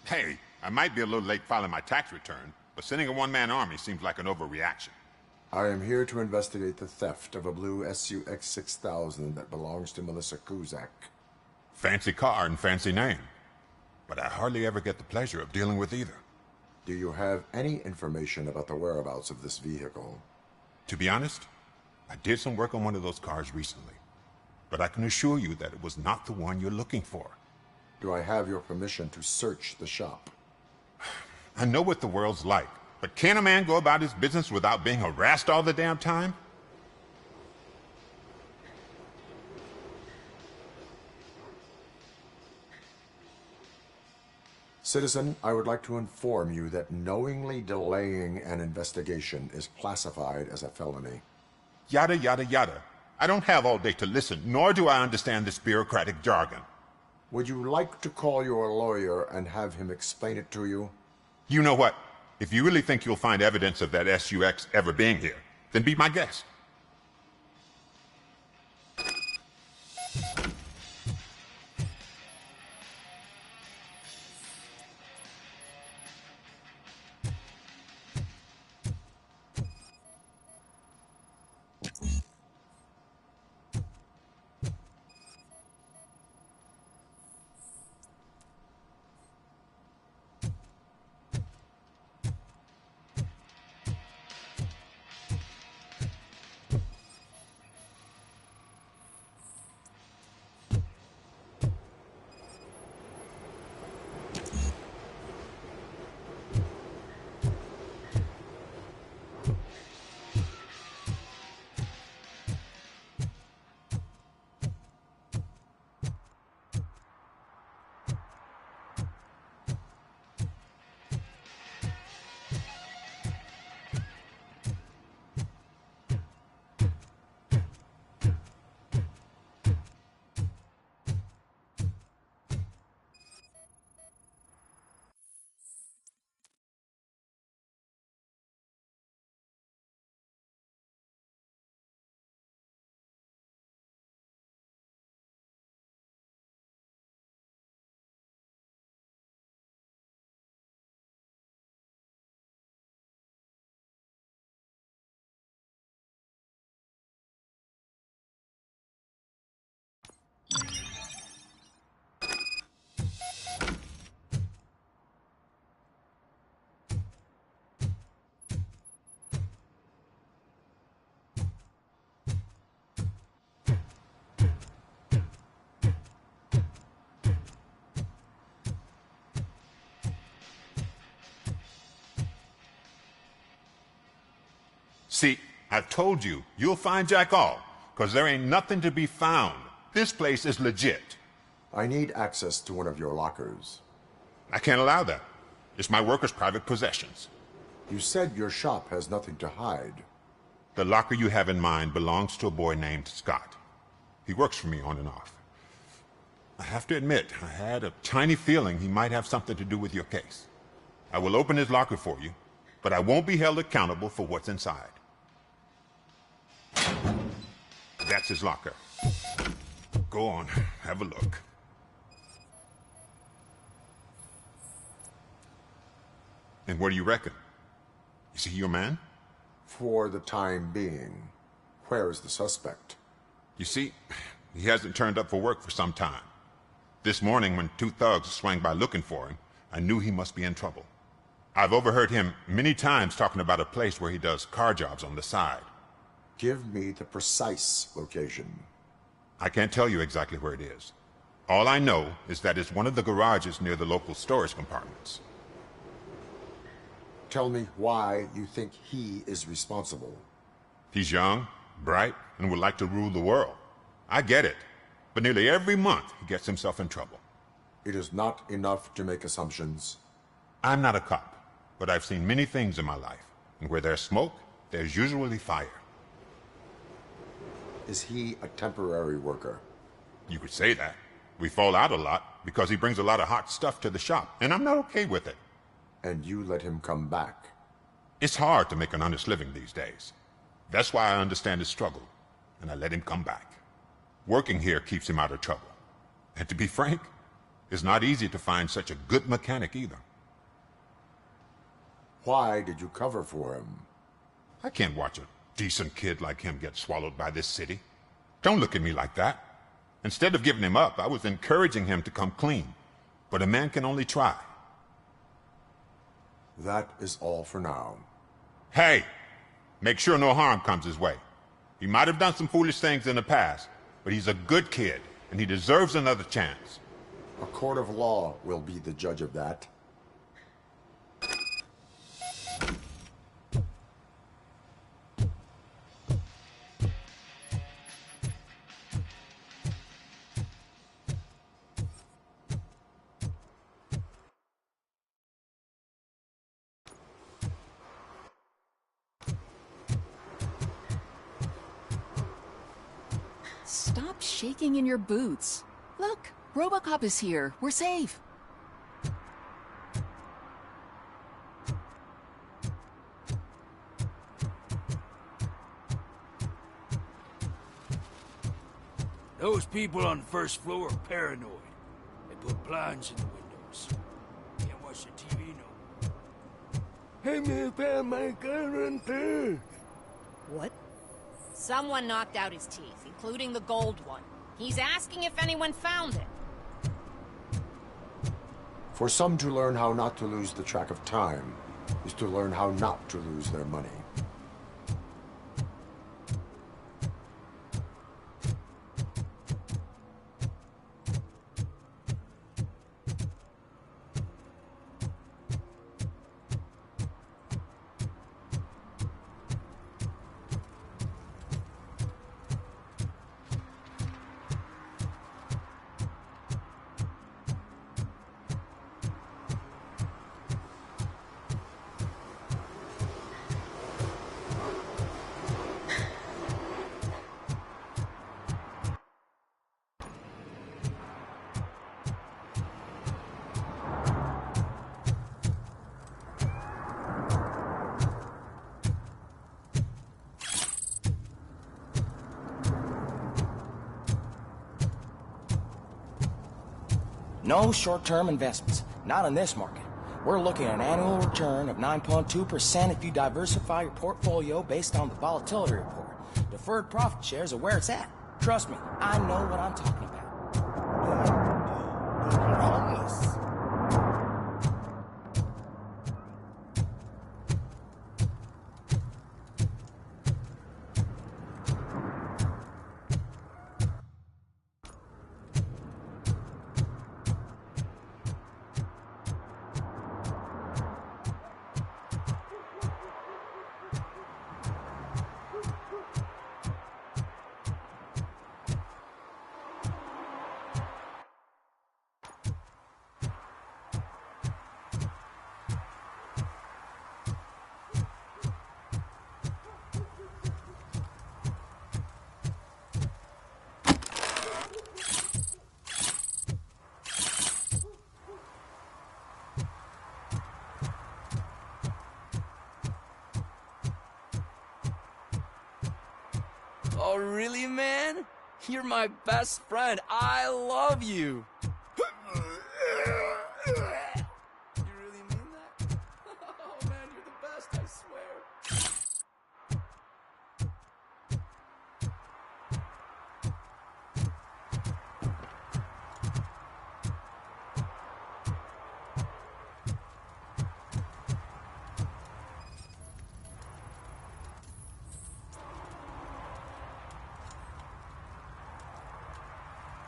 Hey, I might be a little late filing my tax return, but sending a one-man army seems like an overreaction. I am here to investigate the theft of a blue SUX 6000 that belongs to Melissa Kuzak. Fancy car and fancy name. But I hardly ever get the pleasure of dealing with either. Do you have any information about the whereabouts of this vehicle? To be honest, I did some work on one of those cars recently. But I can assure you that it was not the one you're looking for. Do I have your permission to search the shop? I know what the world's like, but can a man go about his business without being harassed all the damn time? Citizen, I would like to inform you that knowingly delaying an investigation is classified as a felony. Yada, yada, yada. I don't have all day to listen, nor do I understand this bureaucratic jargon. Would you like to call your lawyer and have him explain it to you? You know what? If you really think you'll find evidence of that SUX ever being here, then be my guest. See, I've told you, you'll find Jack all, because there ain't nothing to be found. This place is legit. I need access to one of your lockers. I can't allow that. It's my workers' private possessions. You said your shop has nothing to hide. The locker you have in mind belongs to a boy named Scott. He works for me on and off. I have to admit, I had a tiny feeling he might have something to do with your case. I will open his locker for you, but I won't be held accountable for what's inside. That's his locker. Go on, have a look. And what do you reckon? Is he your man? For the time being. Where is the suspect? You see, he hasn't turned up for work for some time. This morning, when two thugs swang by looking for him, I knew he must be in trouble. I've overheard him many times talking about a place where he does car jobs on the side. Give me the precise location. I can't tell you exactly where it is. All I know is that it's one of the garages near the local storage compartments. Tell me why you think he is responsible. He's young, bright, and would like to rule the world. I get it. But nearly every month, he gets himself in trouble. It is not enough to make assumptions. I'm not a cop, but I've seen many things in my life. And where there's smoke, there's usually fire. Is he a temporary worker? You could say that. We fall out a lot because he brings a lot of hot stuff to the shop, and I'm not okay with it. And you let him come back? It's hard to make an honest living these days. That's why I understand his struggle, and I let him come back. Working here keeps him out of trouble. And to be frank, it's not easy to find such a good mechanic either. Why did you cover for him? I can't watch a decent kid like him get swallowed by this city. Don't look at me like that. Instead of giving him up, I was encouraging him to come clean. But a man can only try. That is all for now. Hey! Make sure no harm comes his way. He might have done some foolish things in the past, but he's a good kid, and he deserves another chance. A court of law will be the judge of that. Stop shaking in your boots. Look, Robocop is here. We're safe. Those people on the first floor are paranoid. They put blinds in the windows. Can't watch the TV no more. Hey, me found my gun too. What? Someone knocked out his teeth, including the gold one. He's asking if anyone found it. For some to learn how not to lose the track of time is to learn how not to lose their money. No short-term investments. Not in this market. We're looking at an annual return of 9.2% if you diversify your portfolio based on the volatility report. Deferred profit shares are where it's at. Trust me, I know what I'm talking about. Promise. Oh, really, man? You're my best friend. I love you. You really mean that? Oh, man, you're the best, I swear.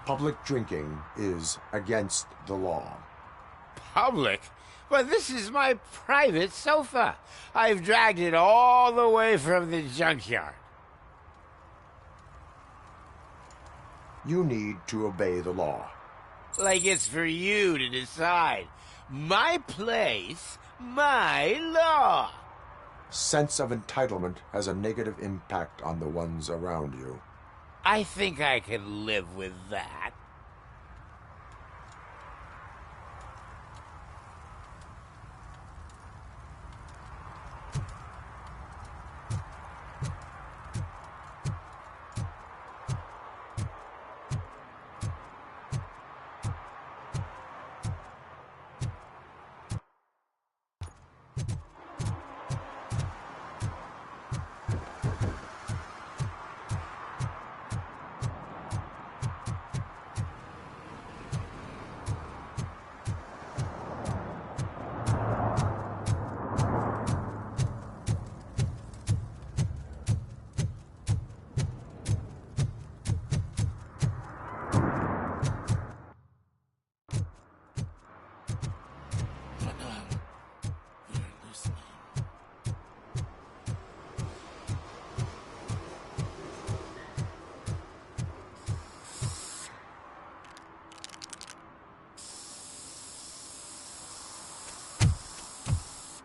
Public drinking is against the law. Public? But this is my private sofa. I've dragged it all the way from the junkyard. You need to obey the law. Like it's for you to decide. My place, my law. Sense of entitlement has a negative impact on the ones around you. I think I can live with that.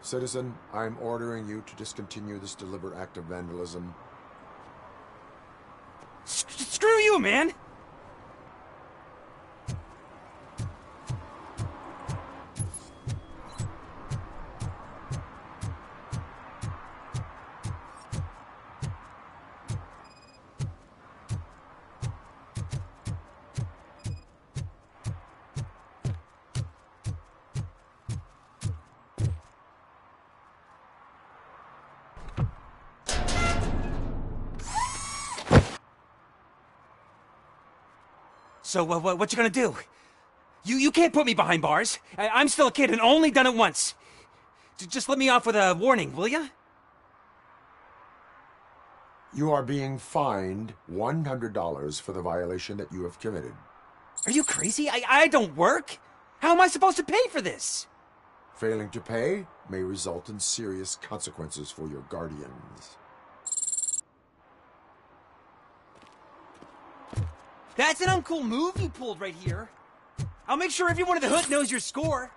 Citizen, I'm ordering you to discontinue this deliberate act of vandalism. Screw you, man! So, what you gonna do? You can't put me behind bars. I'm still a kid and only done it once. Just let me off with a warning, will ya? You are being fined $100 for the violation that you have committed. Are you crazy? I don't work. How am I supposed to pay for this? Failing to pay may result in serious consequences for your guardians. That's an uncool move you pulled right here. I'll make sure everyone in the hood knows your score.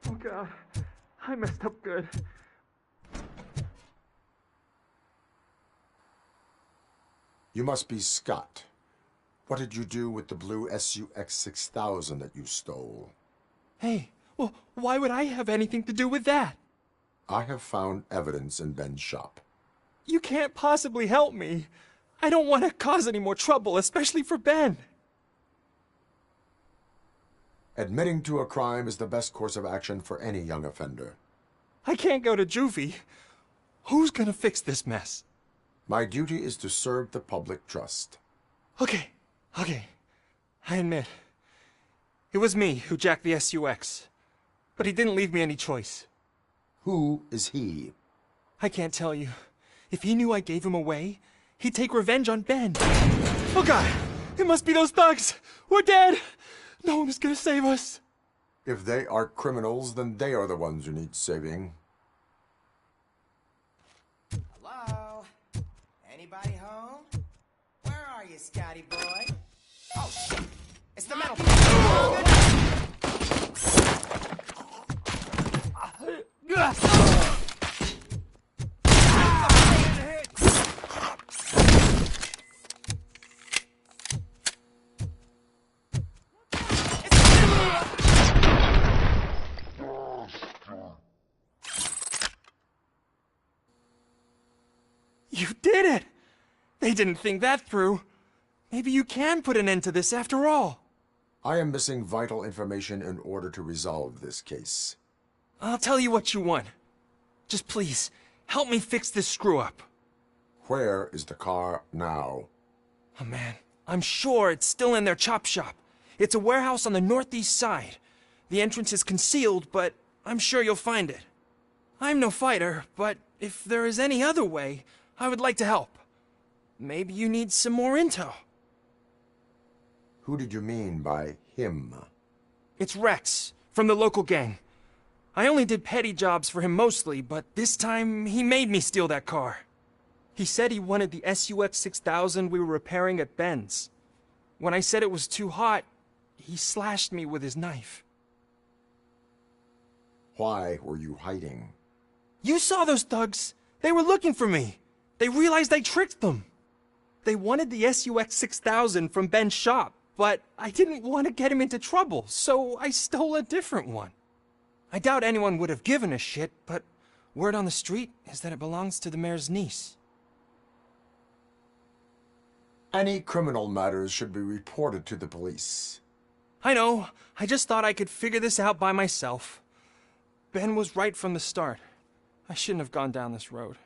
Oh God, I messed up good. You must be Scott. What did you do with the blue SUX 6000 that you stole? Hey, well, why would I have anything to do with that? I have found evidence in Ben's shop. You can't possibly help me. I don't want to cause any more trouble, especially for Ben. Admitting to a crime is the best course of action for any young offender. I can't go to juvie. Who's gonna fix this mess? My duty is to serve the public trust. Okay. I admit. It was me who jacked the SUX. But he didn't leave me any choice. Who is he? I can't tell you. If he knew I gave him away, he'd take revenge on Ben. Oh God! It must be those thugs! We're dead! No one is gonna save us. If they are criminals, then they are the ones who need saving. Hello? Anybody home? Where are you, Scotty boy? Oh, shit! It's the metal. You did it! They didn't think that through. Maybe you can put an end to this after all. I am missing vital information in order to resolve this case. I'll tell you what you want. Just please, help me fix this screw-up. Where is the car now? Oh man, I'm sure it's still in their chop shop. It's a warehouse on the northeast side. The entrance is concealed, but I'm sure you'll find it. I'm no fighter, but if there is any other way, I would like to help. Maybe you need some more intel. Who did you mean by him? It's Rex, from the local gang. I only did petty jobs for him mostly, but this time he made me steal that car. He said he wanted the SUX 6000 we were repairing at Ben's. When I said it was too hot, he slashed me with his knife. Why were you hiding? You saw those thugs. They were looking for me. They realized I tricked them. They wanted the SUX 6000 from Ben's shop, but I didn't want to get him into trouble, so I stole a different one. I doubt anyone would have given a shit, but word on the street is that it belongs to the mayor's niece. Any criminal matters should be reported to the police. I know. I just thought I could figure this out by myself. Ben was right from the start. I shouldn't have gone down this road.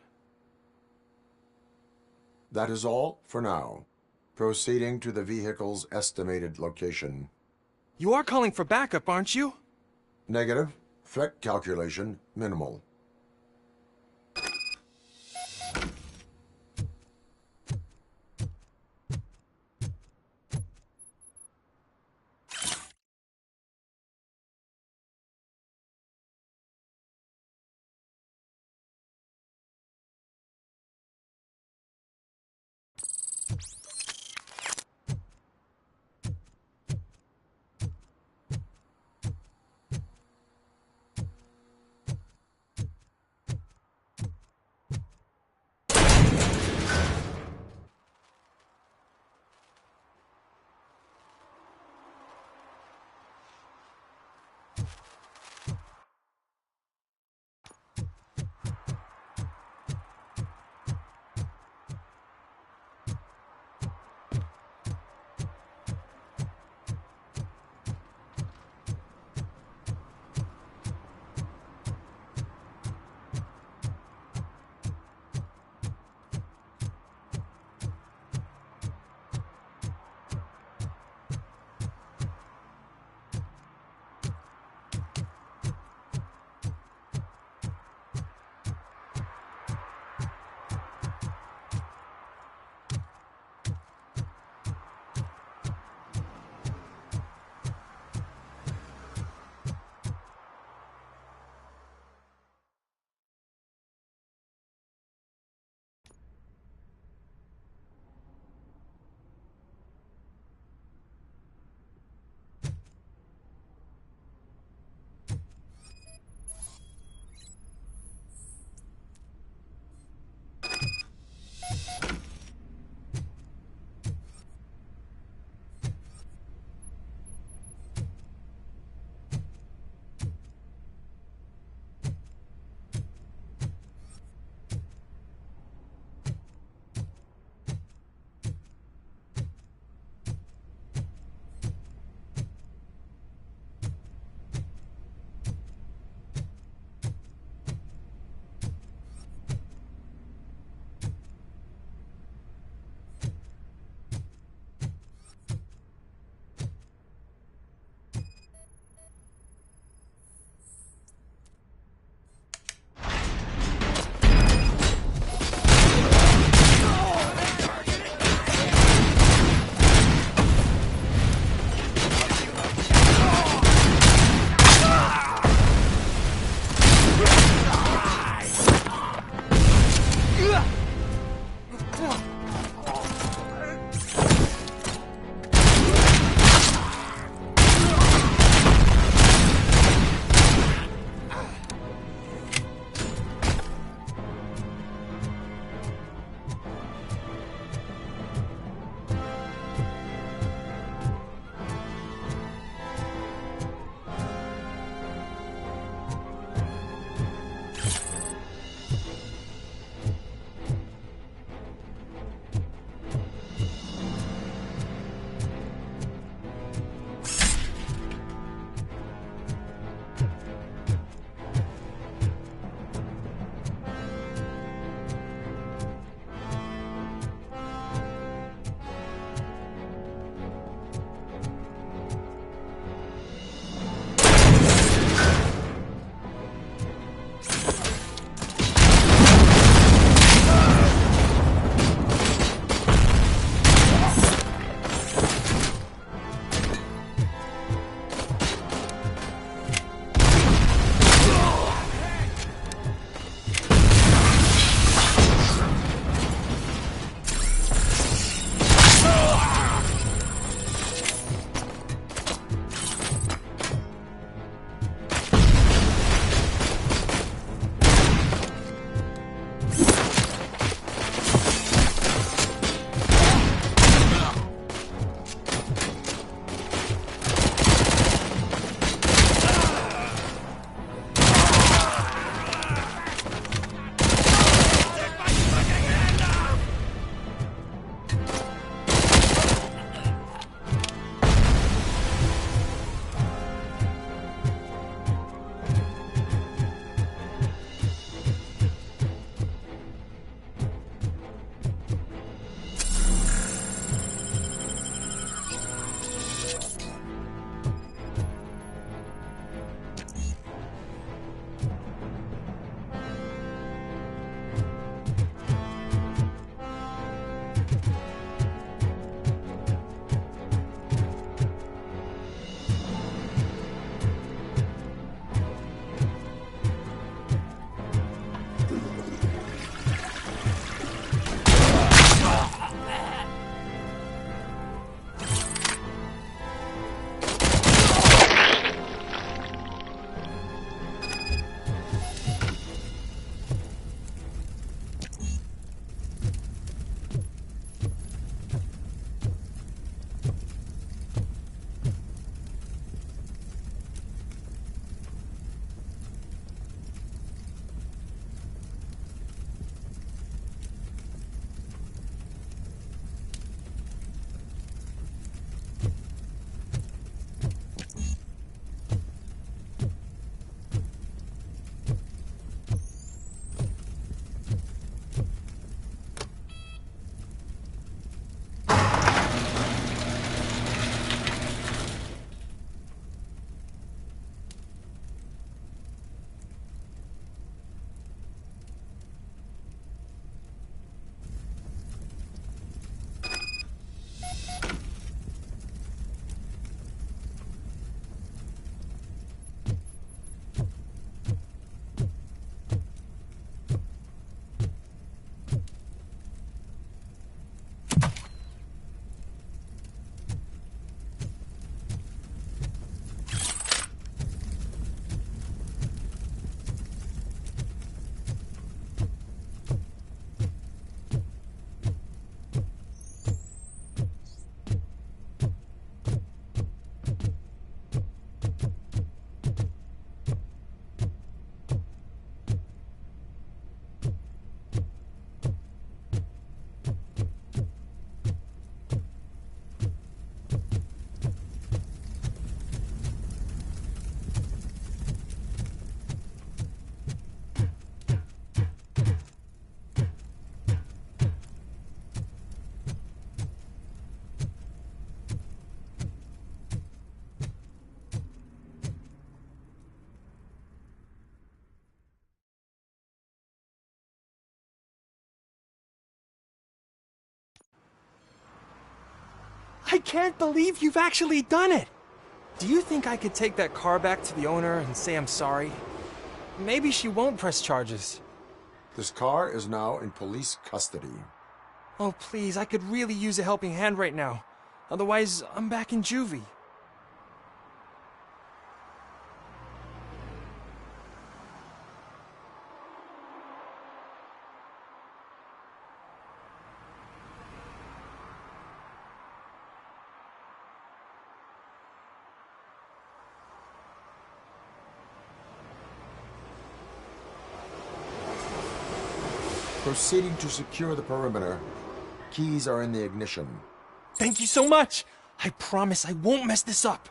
That is all for now. Proceeding to the vehicle's estimated location. You are calling for backup, aren't you? Negative. Threat calculation minimal. I can't believe you've actually done it! Do you think I could take that car back to the owner and say I'm sorry? Maybe she won't press charges. This car is now in police custody. Oh, please, I could really use a helping hand right now. Otherwise, I'm back in juvie. Proceeding to secure the perimeter. Keys are in the ignition. Thank you so much! I promise I won't mess this up!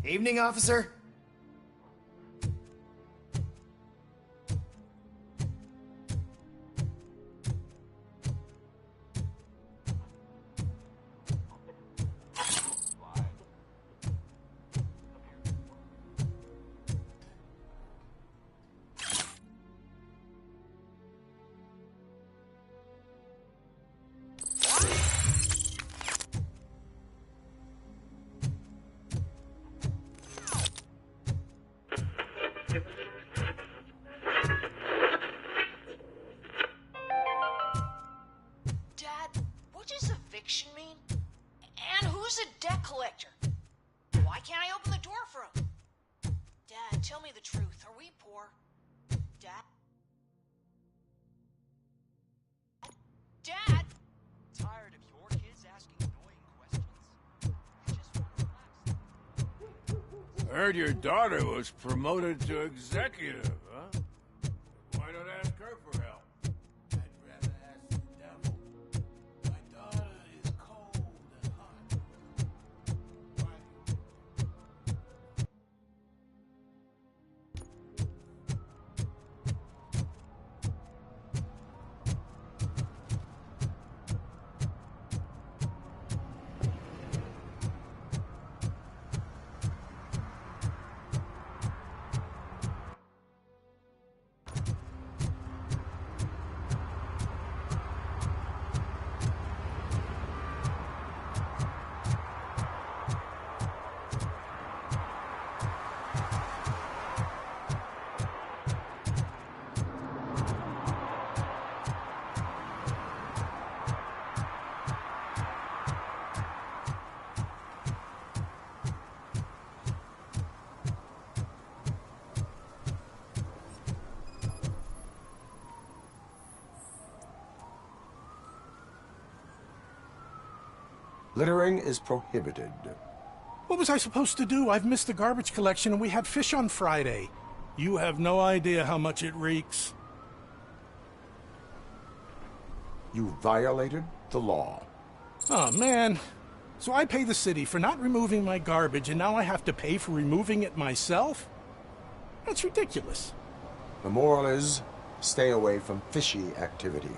Evening, officer. Tell me the truth. Are we poor? Dad? Dad? Tired of your kids asking annoying questions? Heard your daughter was promoted to executive, huh? Why not ask her for help? I'd rather ask the devil. My daughter is cold and hot. Littering is prohibited. What was I supposed to do? I've missed the garbage collection and we had fish on Friday. You have no idea how much it reeks. You violated the law. Oh, man. So I pay the city for not removing my garbage, and now I have to pay for removing it myself? That's ridiculous. The moral is, stay away from fishy activity.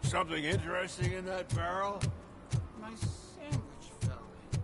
Something interesting in that barrel? My sandwich fell in.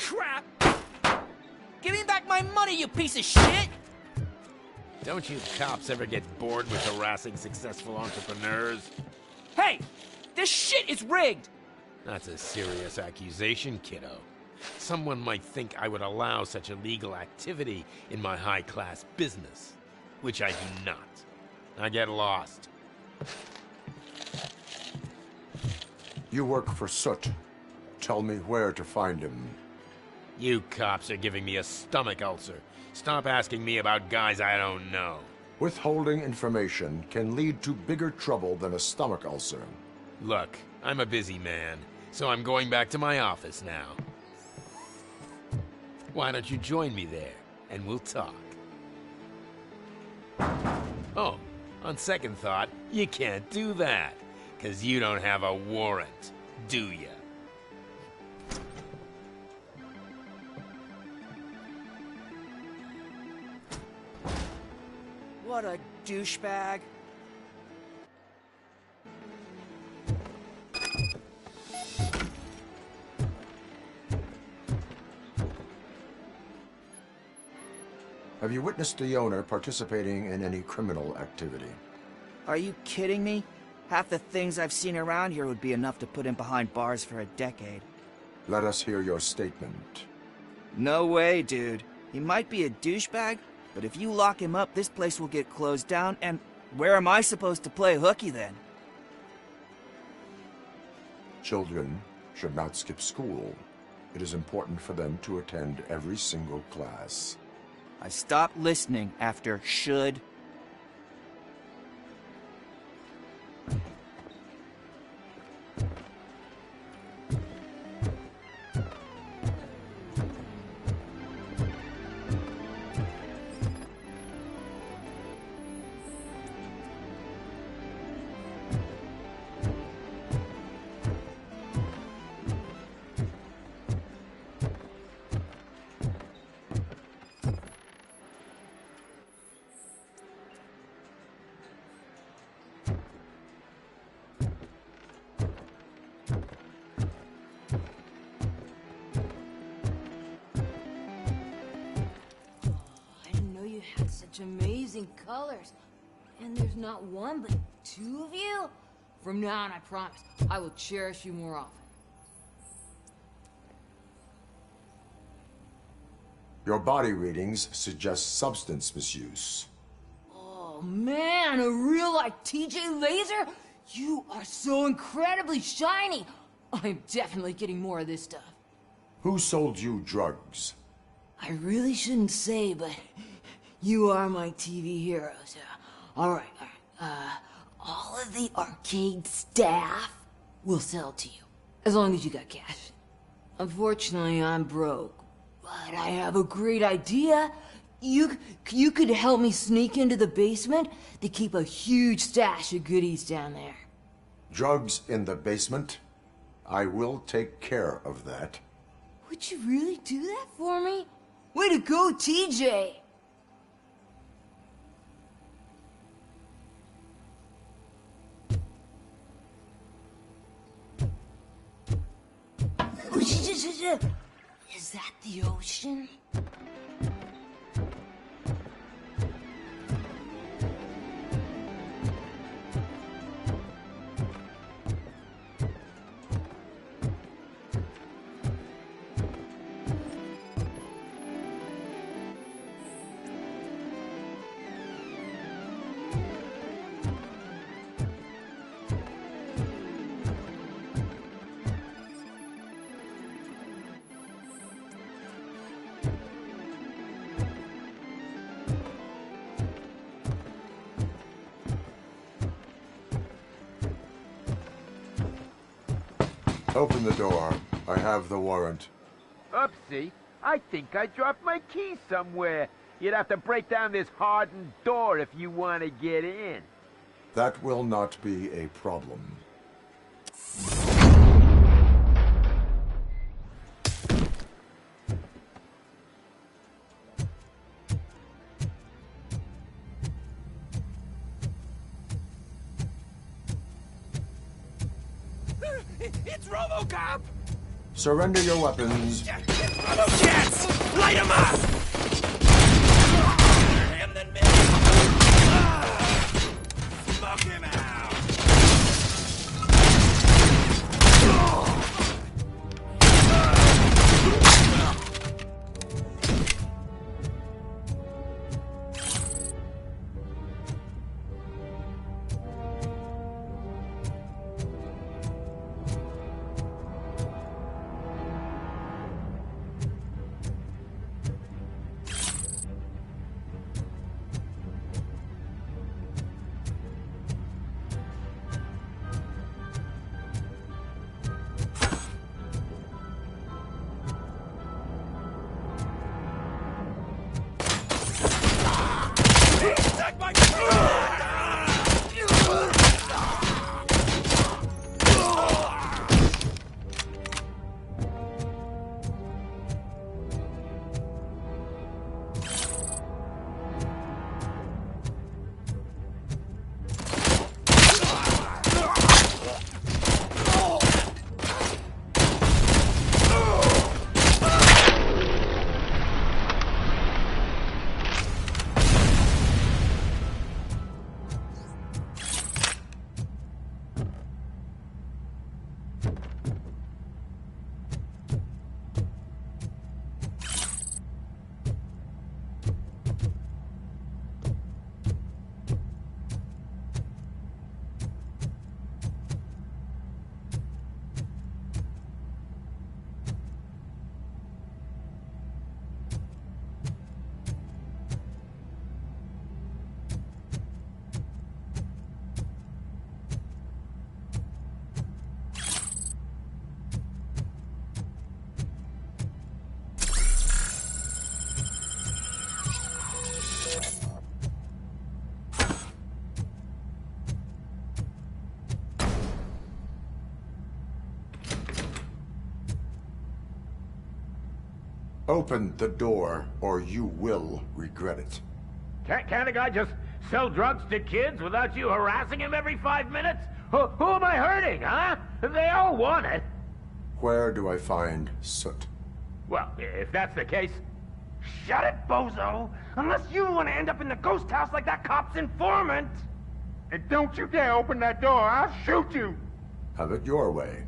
crap! Give me back my money, you piece of shit! Don't you cops ever get bored with harassing successful entrepreneurs? Hey! This shit is rigged! That's a serious accusation, kiddo. Someone might think I would allow such illegal activity in my high-class business, which I do not. I get lost. You work for Soot. Tell me where to find him. You cops are giving me a stomach ulcer. Stop asking me about guys I don't know. Withholding information can lead to bigger trouble than a stomach ulcer. Look, I'm a busy man, so I'm going back to my office now. Why don't you join me there, and we'll talk. Oh, on second thought, you can't do that, 'cause you don't have a warrant, do ya? What a douchebag. Have you witnessed the owner participating in any criminal activity? Are you kidding me? Half the things I've seen around here would be enough to put him behind bars for a decade. Let us hear your statement. No way, dude. He might be a douchebag, but if you lock him up, this place will get closed down, and where am I supposed to play hooky then? Children should not skip school. It is important for them to attend every single class. I stopped listening after should. Such amazing colors. And there's not one, but two of you? From now on, I promise, I will cherish you more often. Your body readings suggest substance misuse. Oh man, a real-life TJ laser? You are so incredibly shiny. I'm definitely getting more of this stuff. Who sold you drugs? I really shouldn't say, but you are my TV heroes. All right. All of the arcade staff will sell to you, as long as you got cash. Unfortunately, I'm broke, but I have a great idea. You could help me sneak into the basement. They keep a huge stash of goodies down there. Drugs in the basement? I will take care of that. Would you really do that for me? Way to go, TJ! Is that the ocean? Open the door. I have the warrant. Oopsie. I think I dropped my keys somewhere. You'd have to break down this hardened door if you want to get in. That will not be a problem. It's Robocop! Surrender your weapons. Jets! Light 'em up! Smoke him out! Open the door, or you will regret it. Can't a guy just sell drugs to kids without you harassing him every 5 minutes? Who am I hurting, huh? They all want it. Where do I find Soot? Well, if that's the case... Shut it, bozo! Unless you want to end up in the ghost house like that cop's informant! And don't you dare open that door, I'll shoot you! Have it your way.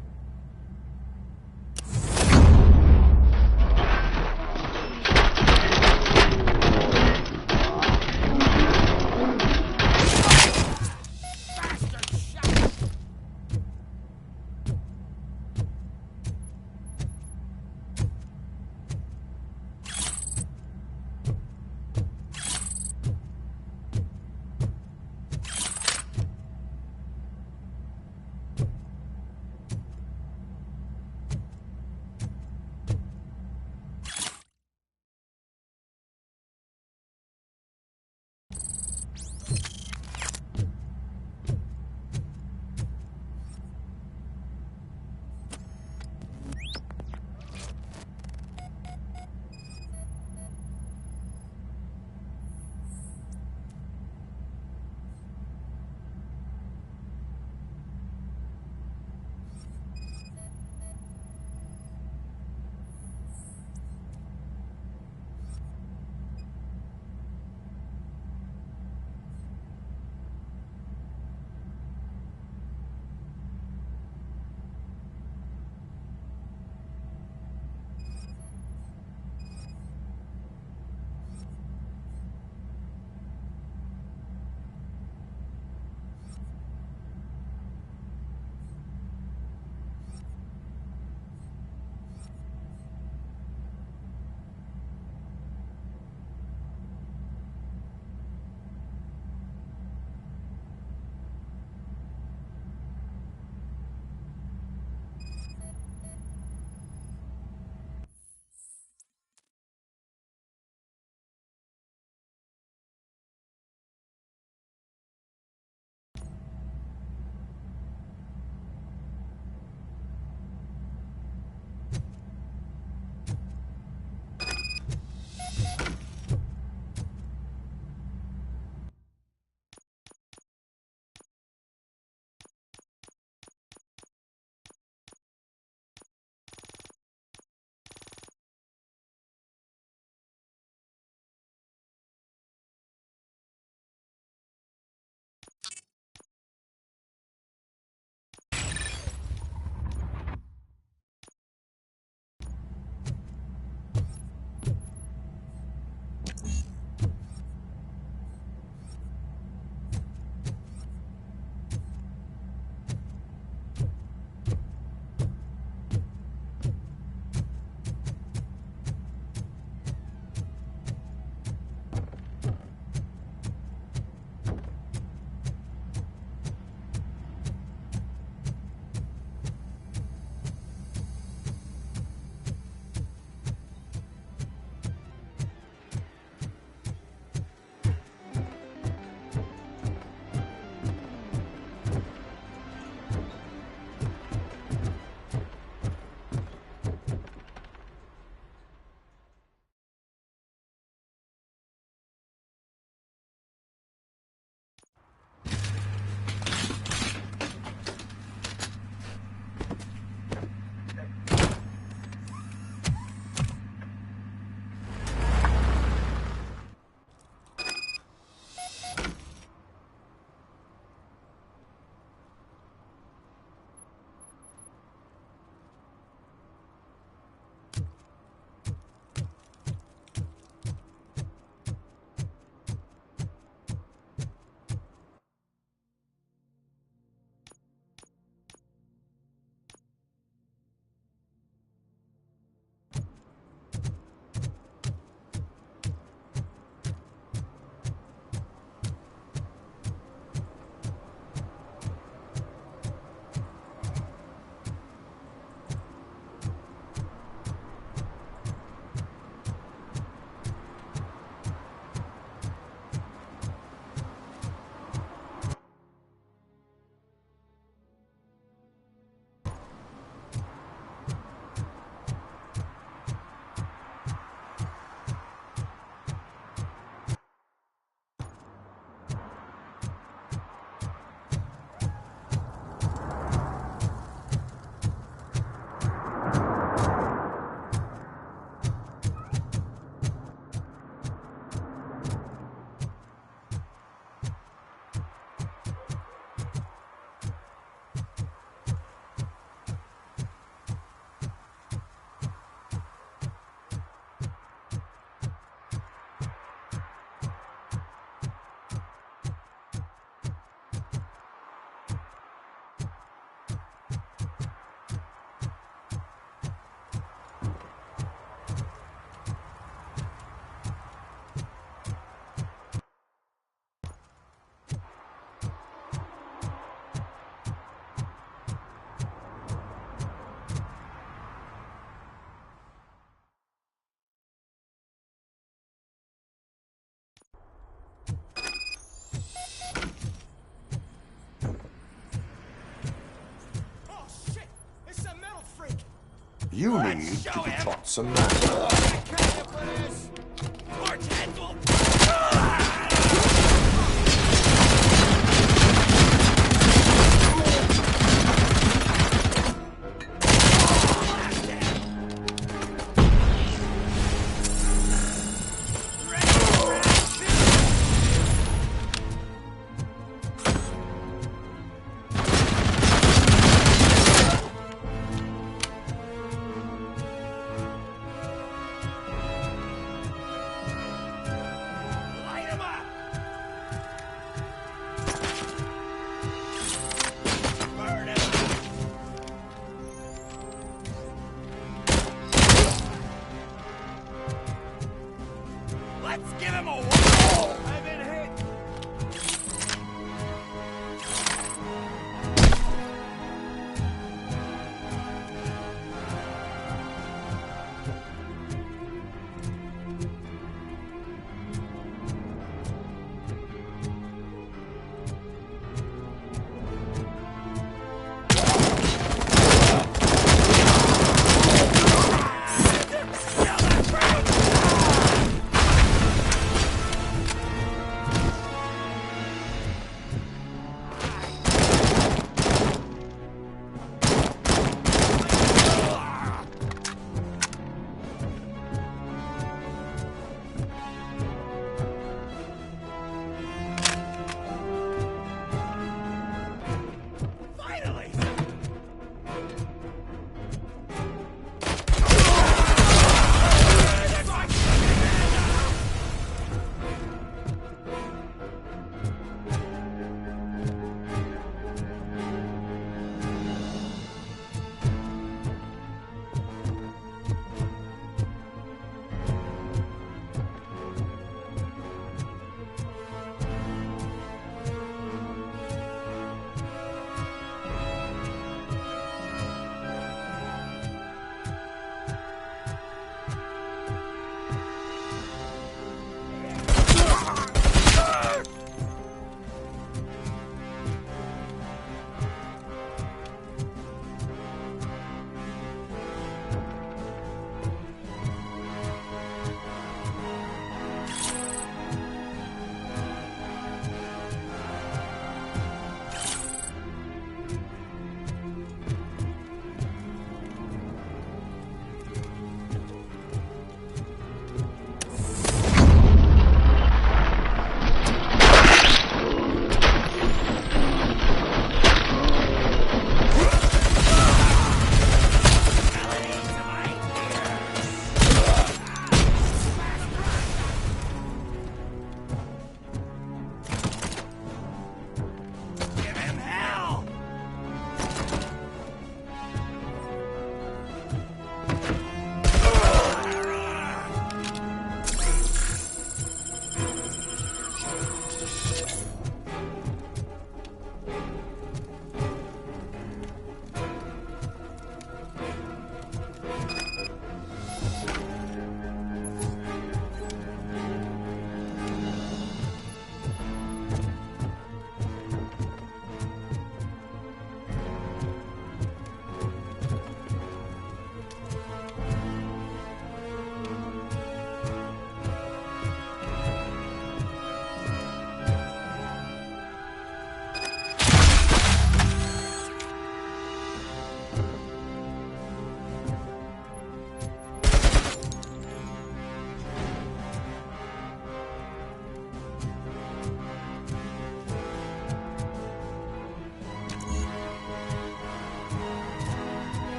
You need to be taught some manners.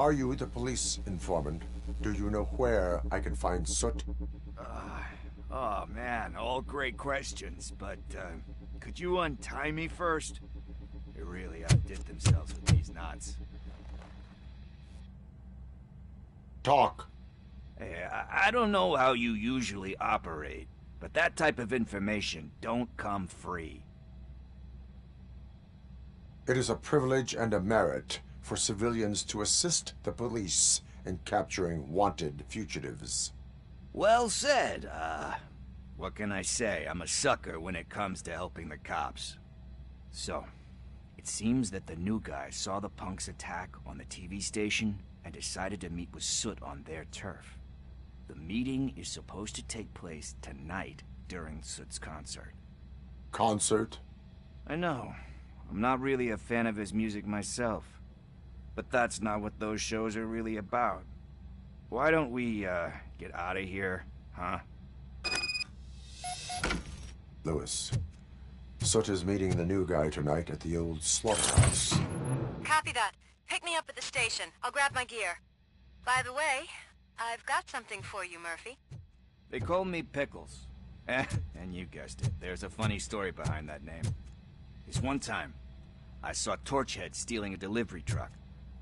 Are you the police informant? Do you know where I can find Soot? Oh man, all great questions, but could you untie me first? They really outdid themselves with these knots. Talk. Hey, I don't know how you usually operate, but that type of information don't come free. It is a privilege and a merit for civilians to assist the police in capturing wanted fugitives. Well said. What can I say? I'm a sucker when it comes to helping the cops. So, it seems that the new guy saw the punks' attack on the TV station and decided to meet with Soot on their turf. The meeting is supposed to take place tonight during Soot's concert. Concert? I know. I'm not really a fan of his music myself. But that's not what those shows are really about. Why don't we, get out of here, huh? Lewis, Soot is meeting the new guy tonight at the old slaughterhouse. Copy that. Pick me up at the station. I'll grab my gear. By the way, I've got something for you, Murphy. They call me Pickles. And you guessed it, there's a funny story behind that name. This one time, I saw Torchhead stealing a delivery truck.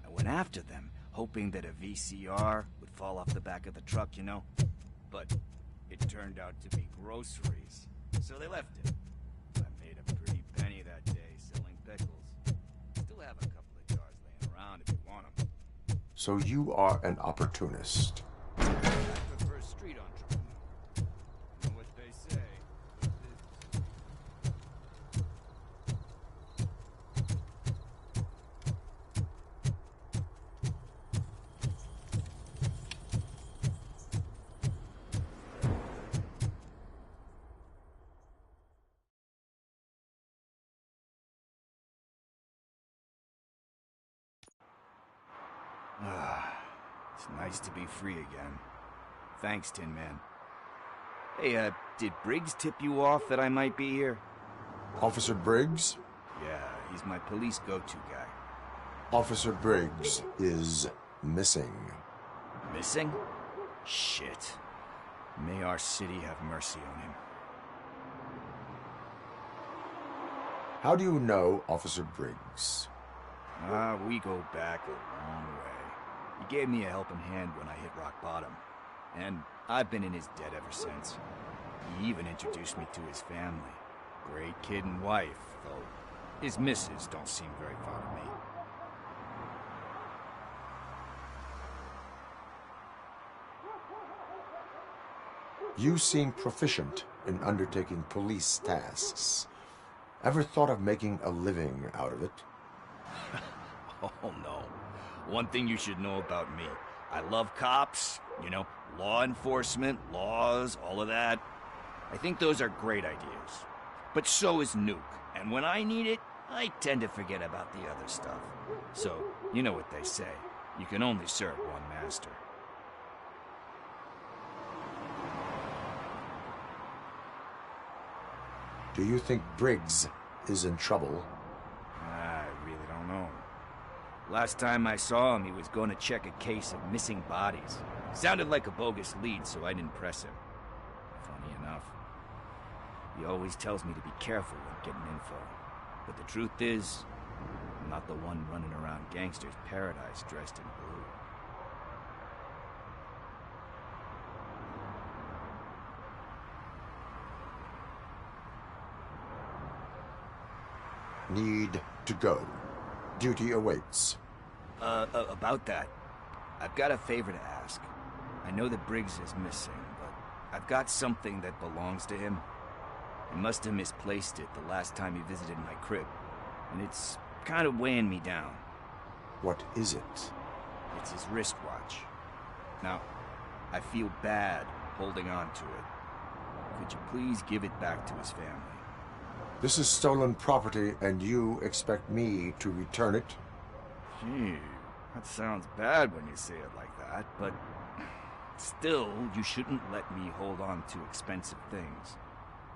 I went after them, hoping that a VCR would fall off the back of the truck, you know? But it turned out to be groceries, so they left it. I made a pretty penny that day selling pickles. Still have a couple of jars laying around if you want them. So you are an opportunist. I prefer street entrepreneur. You know what they say. It's nice to be free again. Thanks, Tin Man. Hey, did Briggs tip you off that I might be here? Officer Briggs? Yeah, he's my police go-to guy. Officer Briggs is missing. Missing? Shit. May our city have mercy on him. How do you know Officer Briggs? We go back a long way. He gave me a helping hand when I hit rock bottom. And I've been in his debt ever since. He even introduced me to his family. Great kid and wife, though his missus don't seem very fond of me. You seem proficient in undertaking police tasks. Ever thought of making a living out of it? Oh no. One thing you should know about me. I love cops, you know, law enforcement, laws, all of that. I think those are great ideas. But so is Nuke. And when I need it, I tend to forget about the other stuff. So, you know what they say. You can only serve one master. Do you think Briggs is in trouble? I really don't know. Last time I saw him, he was going to check a case of missing bodies. Sounded like a bogus lead, so I didn't press him. Funny enough. He always tells me to be careful when getting info. But the truth is, I'm not the one running around gangsters' paradise dressed in blue. Need to go. Duty awaits. About that, I've got a favor to ask. I know that Briggs is missing, but I've got something that belongs to him. He must have misplaced it the last time he visited my crib, and it's kind of weighing me down. What is it? It's his wristwatch. Now, I feel bad holding on to it. Could you please give it back to his family? This is stolen property, and you expect me to return it? Gee, that sounds bad when you say it like that, but still, you shouldn't let me hold on to expensive things.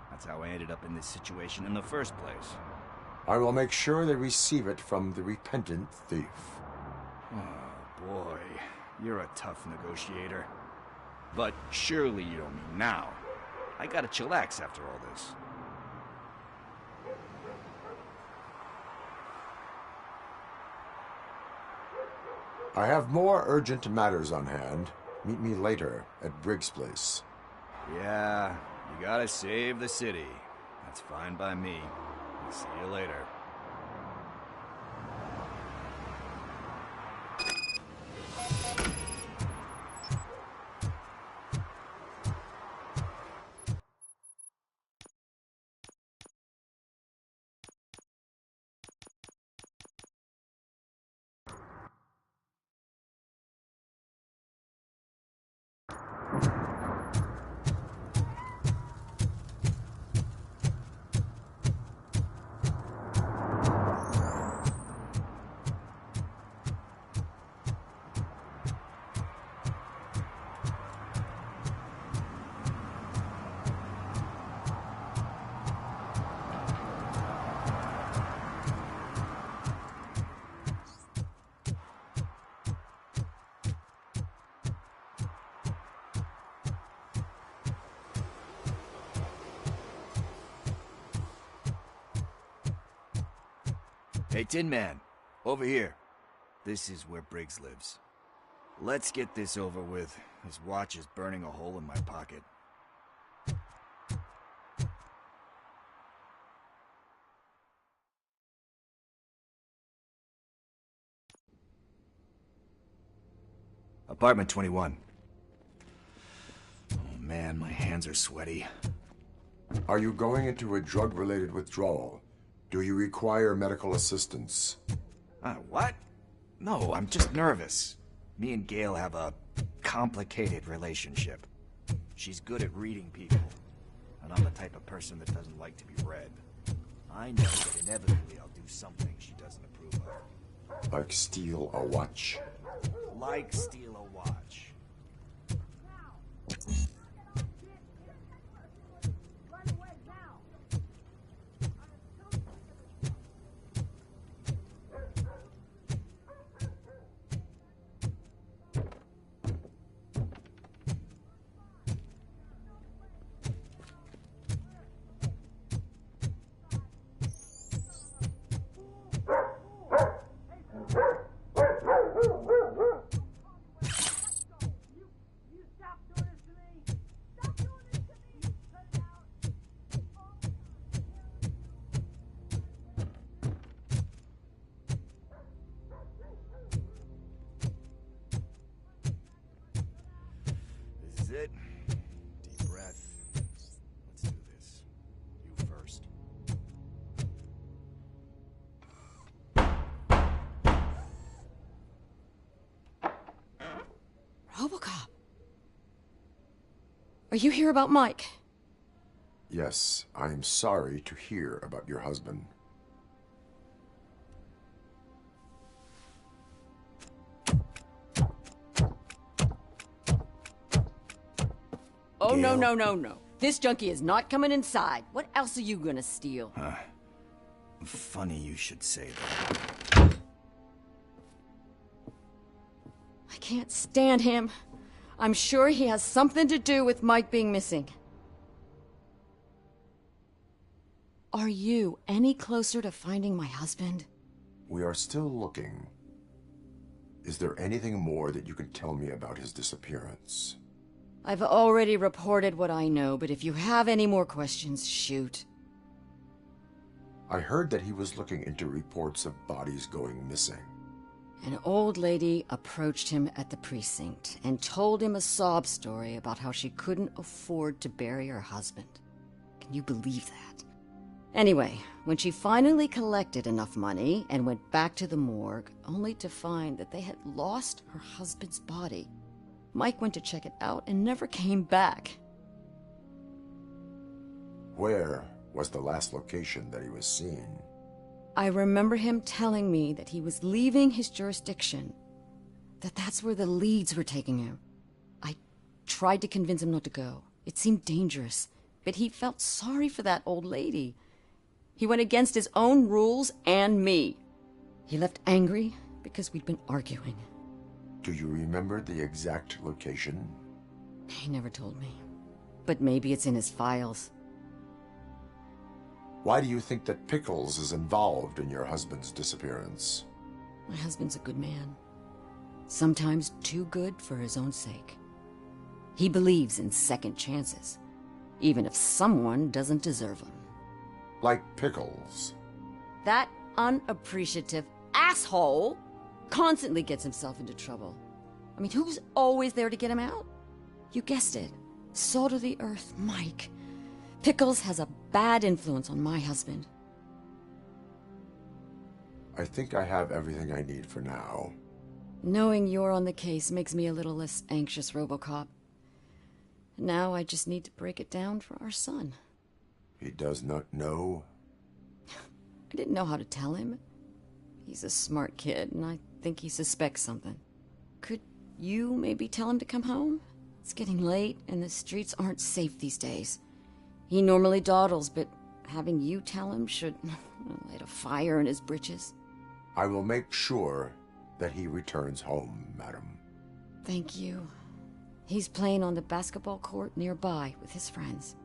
That's how I ended up in this situation in the first place. I will make sure they receive it from the repentant thief. boy, you're a tough negotiator. But surely you don't mean now. I gotta chillax after all this. I have more urgent matters on hand. Meet me later at Briggs' place. Yeah, you gotta save the city. That's fine by me. I'll see you later. Hey, Tin Man, over here. This is where Briggs lives. Let's get this over with. His watch is burning a hole in my pocket. Apartment 21. Oh man, my hands are sweaty. Are you going into a drug-related withdrawal? Do you require medical assistance? What? No, I'm just nervous. Me and Gail have a complicated relationship. She's good at reading people, and I'm the type of person that doesn't like to be read. I know that inevitably I'll do something she doesn't approve of. Like steal a watch? Like steal a watch. It. Deep breath. Let's do this. You first. Robocop. Are you here about Mike? Yes, I am sorry to hear about your husband. Oh, no, no, no, no. This junkie is not coming inside. What else are you gonna steal? Funny you should say that. I can't stand him. I'm sure he has something to do with Mike being missing. Are you any closer to finding my husband? We are still looking. Is there anything more that you can tell me about his disappearance? I've already reported what I know, but if you have any more questions, shoot. I heard that he was looking into reports of bodies going missing. An old lady approached him at the precinct and told him a sob story about how she couldn't afford to bury her husband. Can you believe that? Anyway, when she finally collected enough money and went back to the morgue, only to find that they had lost her husband's body, Mike went to check it out and never came back. Where was the last location that he was seen? I remember him telling me that he was leaving his jurisdiction, that's where the leads were taking him. I tried to convince him not to go. It seemed dangerous, but he felt sorry for that old lady. He went against his own rules and me. He left angry because we'd been arguing. Do you remember the exact location? He never told me. But maybe it's in his files. Why do you think that Pickles is involved in your husband's disappearance? My husband's a good man. Sometimes too good for his own sake. He believes in second chances, even if someone doesn't deserve them. Like Pickles. That unappreciative asshole constantly gets himself into trouble. I mean, who's always there to get him out? You guessed it. Salt of the earth, Mike. Pickles has a bad influence on my husband. I think I have everything I need for now. Knowing you're on the case makes me a little less anxious, Robocop. Now I just need to break it down for our son. He does not know? I didn't know how to tell him. He's a smart kid, and I think he suspects something. Could you maybe tell him to come home? It's getting late, and the streets aren't safe these days. He normally dawdles, but having you tell him should light a fire in his britches. I will make sure that he returns home, madam. Thank you. He's playing on the basketball court nearby with his friends.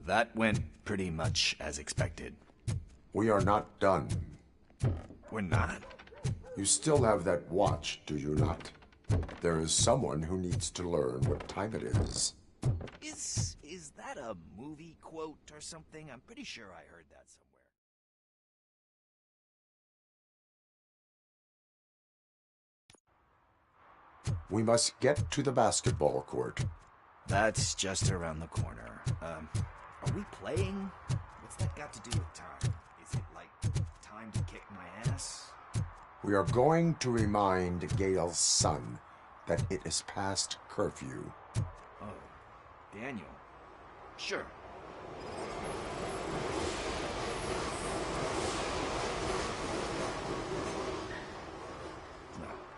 That went pretty much as expected. We are not done. We're not? You still have that watch, do you not? There is someone who needs to learn what time it is. Is that a movie quote or something? I'm pretty sure I heard that somewhere. We must get to the basketball court. That's just around the corner. Are we playing? What's that got to do with time? Is it like time to kick my ass? We are going to remind Gail's son that it is past curfew. Oh, Daniel. Sure.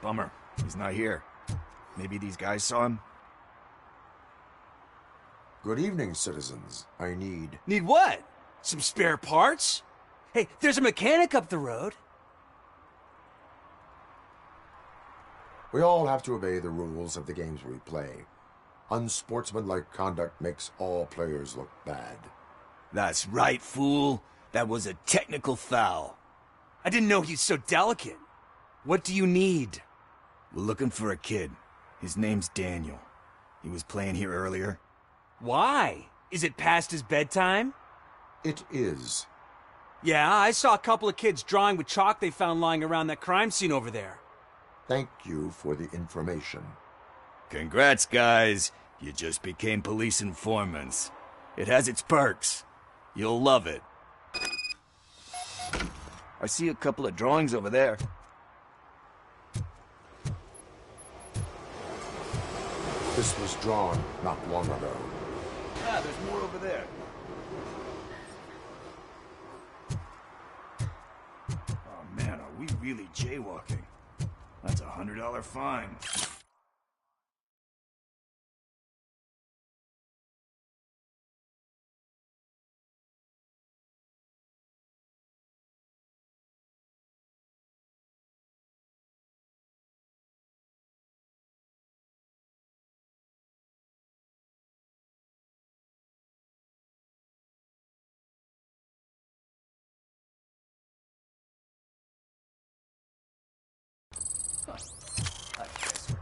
Bummer. He's not here. Maybe these guys saw him? Good evening, citizens. I need... Need what? Some spare parts? Hey, there's a mechanic up the road. We all have to obey the rules of the games we play. Unsportsmanlike conduct makes all players look bad. That's right, fool. That was a technical foul. I didn't know he's so delicate. What do you need? We're looking for a kid. His name's Daniel. He was playing here earlier. Why? Is it past his bedtime? It is. Yeah, I saw a couple of kids drawing with chalk they found lying around that crime scene over there. Thank you for the information. Congrats, guys. You just became police informants. It has its perks. You'll love it. I see a couple of drawings over there. This was drawn not long ago. Ah, there's more over there. Oh man, are we really jaywalking? That's a $100 fine. I guess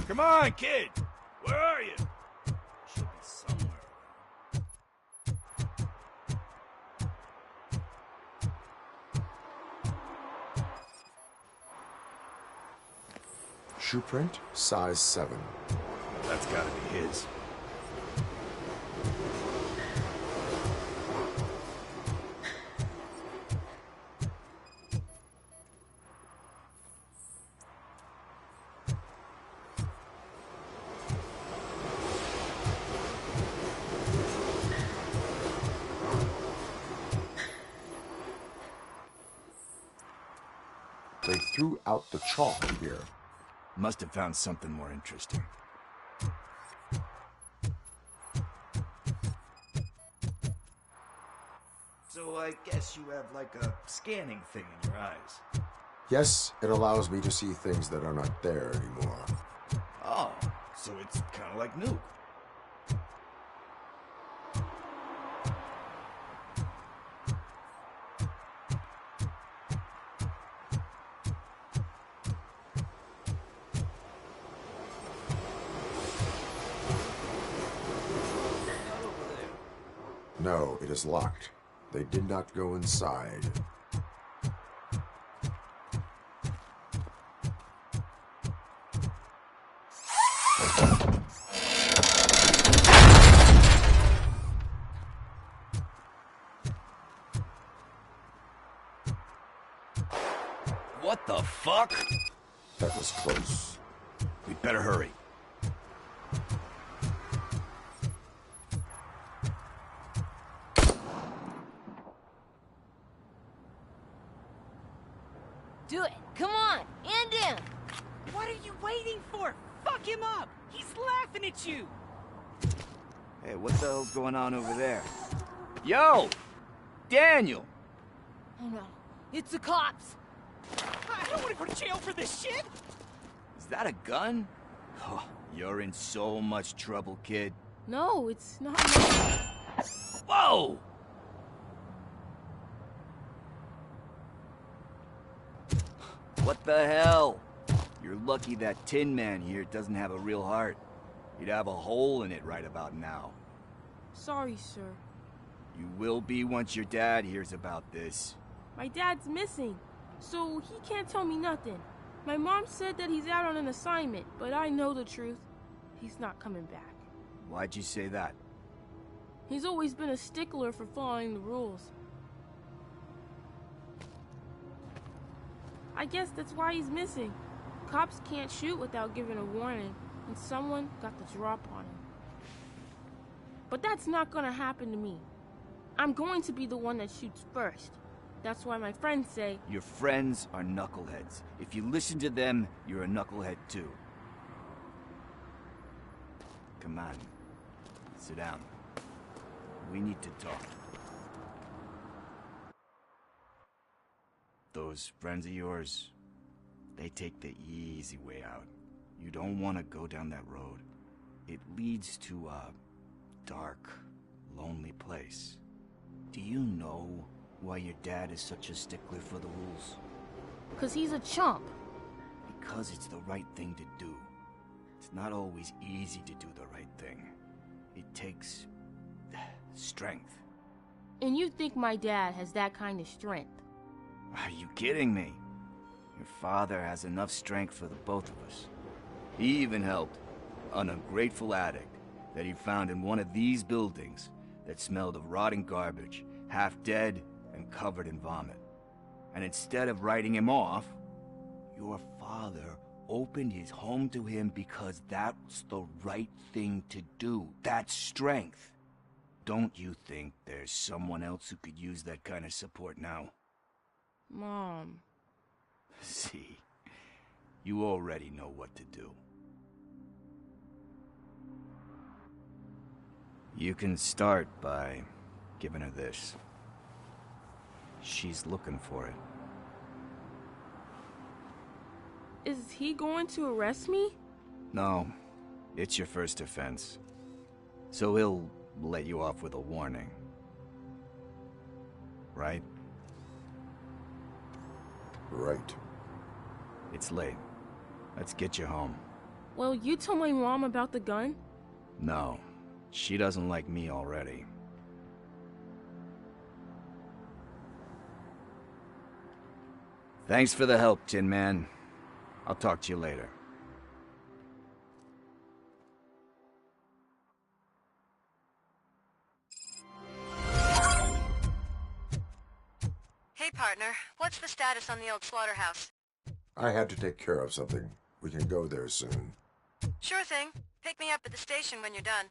Come on, kid! Where are you? Should be somewhere. Shoe print, size 7. That's gotta be his. They threw out the chalk here. Must have found something more interesting. So I guess you have like a scanning thing in your eyes. Yes, it allows me to see things that are not there anymore. Oh, so it's kind of like Nuke. No, it is locked. They did not go inside. What the fuck? That was close. We better hurry. Do it. Come on. End him. What are you waiting for? Fuck him up. He's laughing at you. Hey, what the hell's going on over there? Yo! Daniel! Oh no. It's the cops. I don't want to go to jail for this shit. Is that a gun? Oh, you're in so much trouble, kid. No, it's not. Whoa! What the hell? You're lucky that Tin Man here doesn't have a real heart. He'd have a hole in it right about now. Sorry, sir. You will be once your dad hears about this. My dad's missing, so he can't tell me nothing. My mom said that he's out on an assignment, but I know the truth. He's not coming back. Why'd you say that? He's always been a stickler for following the rules. I guess that's why he's missing. Cops can't shoot without giving a warning, and someone got the drop on him. But that's not gonna happen to me. I'm going to be the one that shoots first. That's why my friends say... Your friends are knuckleheads. If you listen to them, you're a knucklehead too. Come on. Sit down. We need to talk. Those friends of yours, they take the easy way out. You don't want to go down that road. It leads to a dark, lonely place. Do you know why your dad is such a stickler for the rules? 'Cause he's a chump. Because it's the right thing to do. It's not always easy to do the right thing. It takes strength. And you think my dad has that kind of strength? Are you kidding me? Your father has enough strength for the both of us. He even helped an ungrateful addict that he found in one of these buildings that smelled of rotting garbage, half dead and covered in vomit. And instead of writing him off, your father opened his home to him because that's the right thing to do. That's strength. Don't you think there's someone else who could use that kind of support now? Mom. See, you already know what to do. You can start by giving her this. She's looking for it. Is he going to arrest me? No, it's your first offense. So he'll let you off with a warning. Right? Right. It's late. Let's get you home. Well, you told my mom about the gun? No, she doesn't like me already. Thanks for the help, Tin Man. I'll talk to you later. Hey, partner. What's the status on the old slaughterhouse? I had to take care of something. We can go there soon. Sure thing. Pick me up at the station when you're done.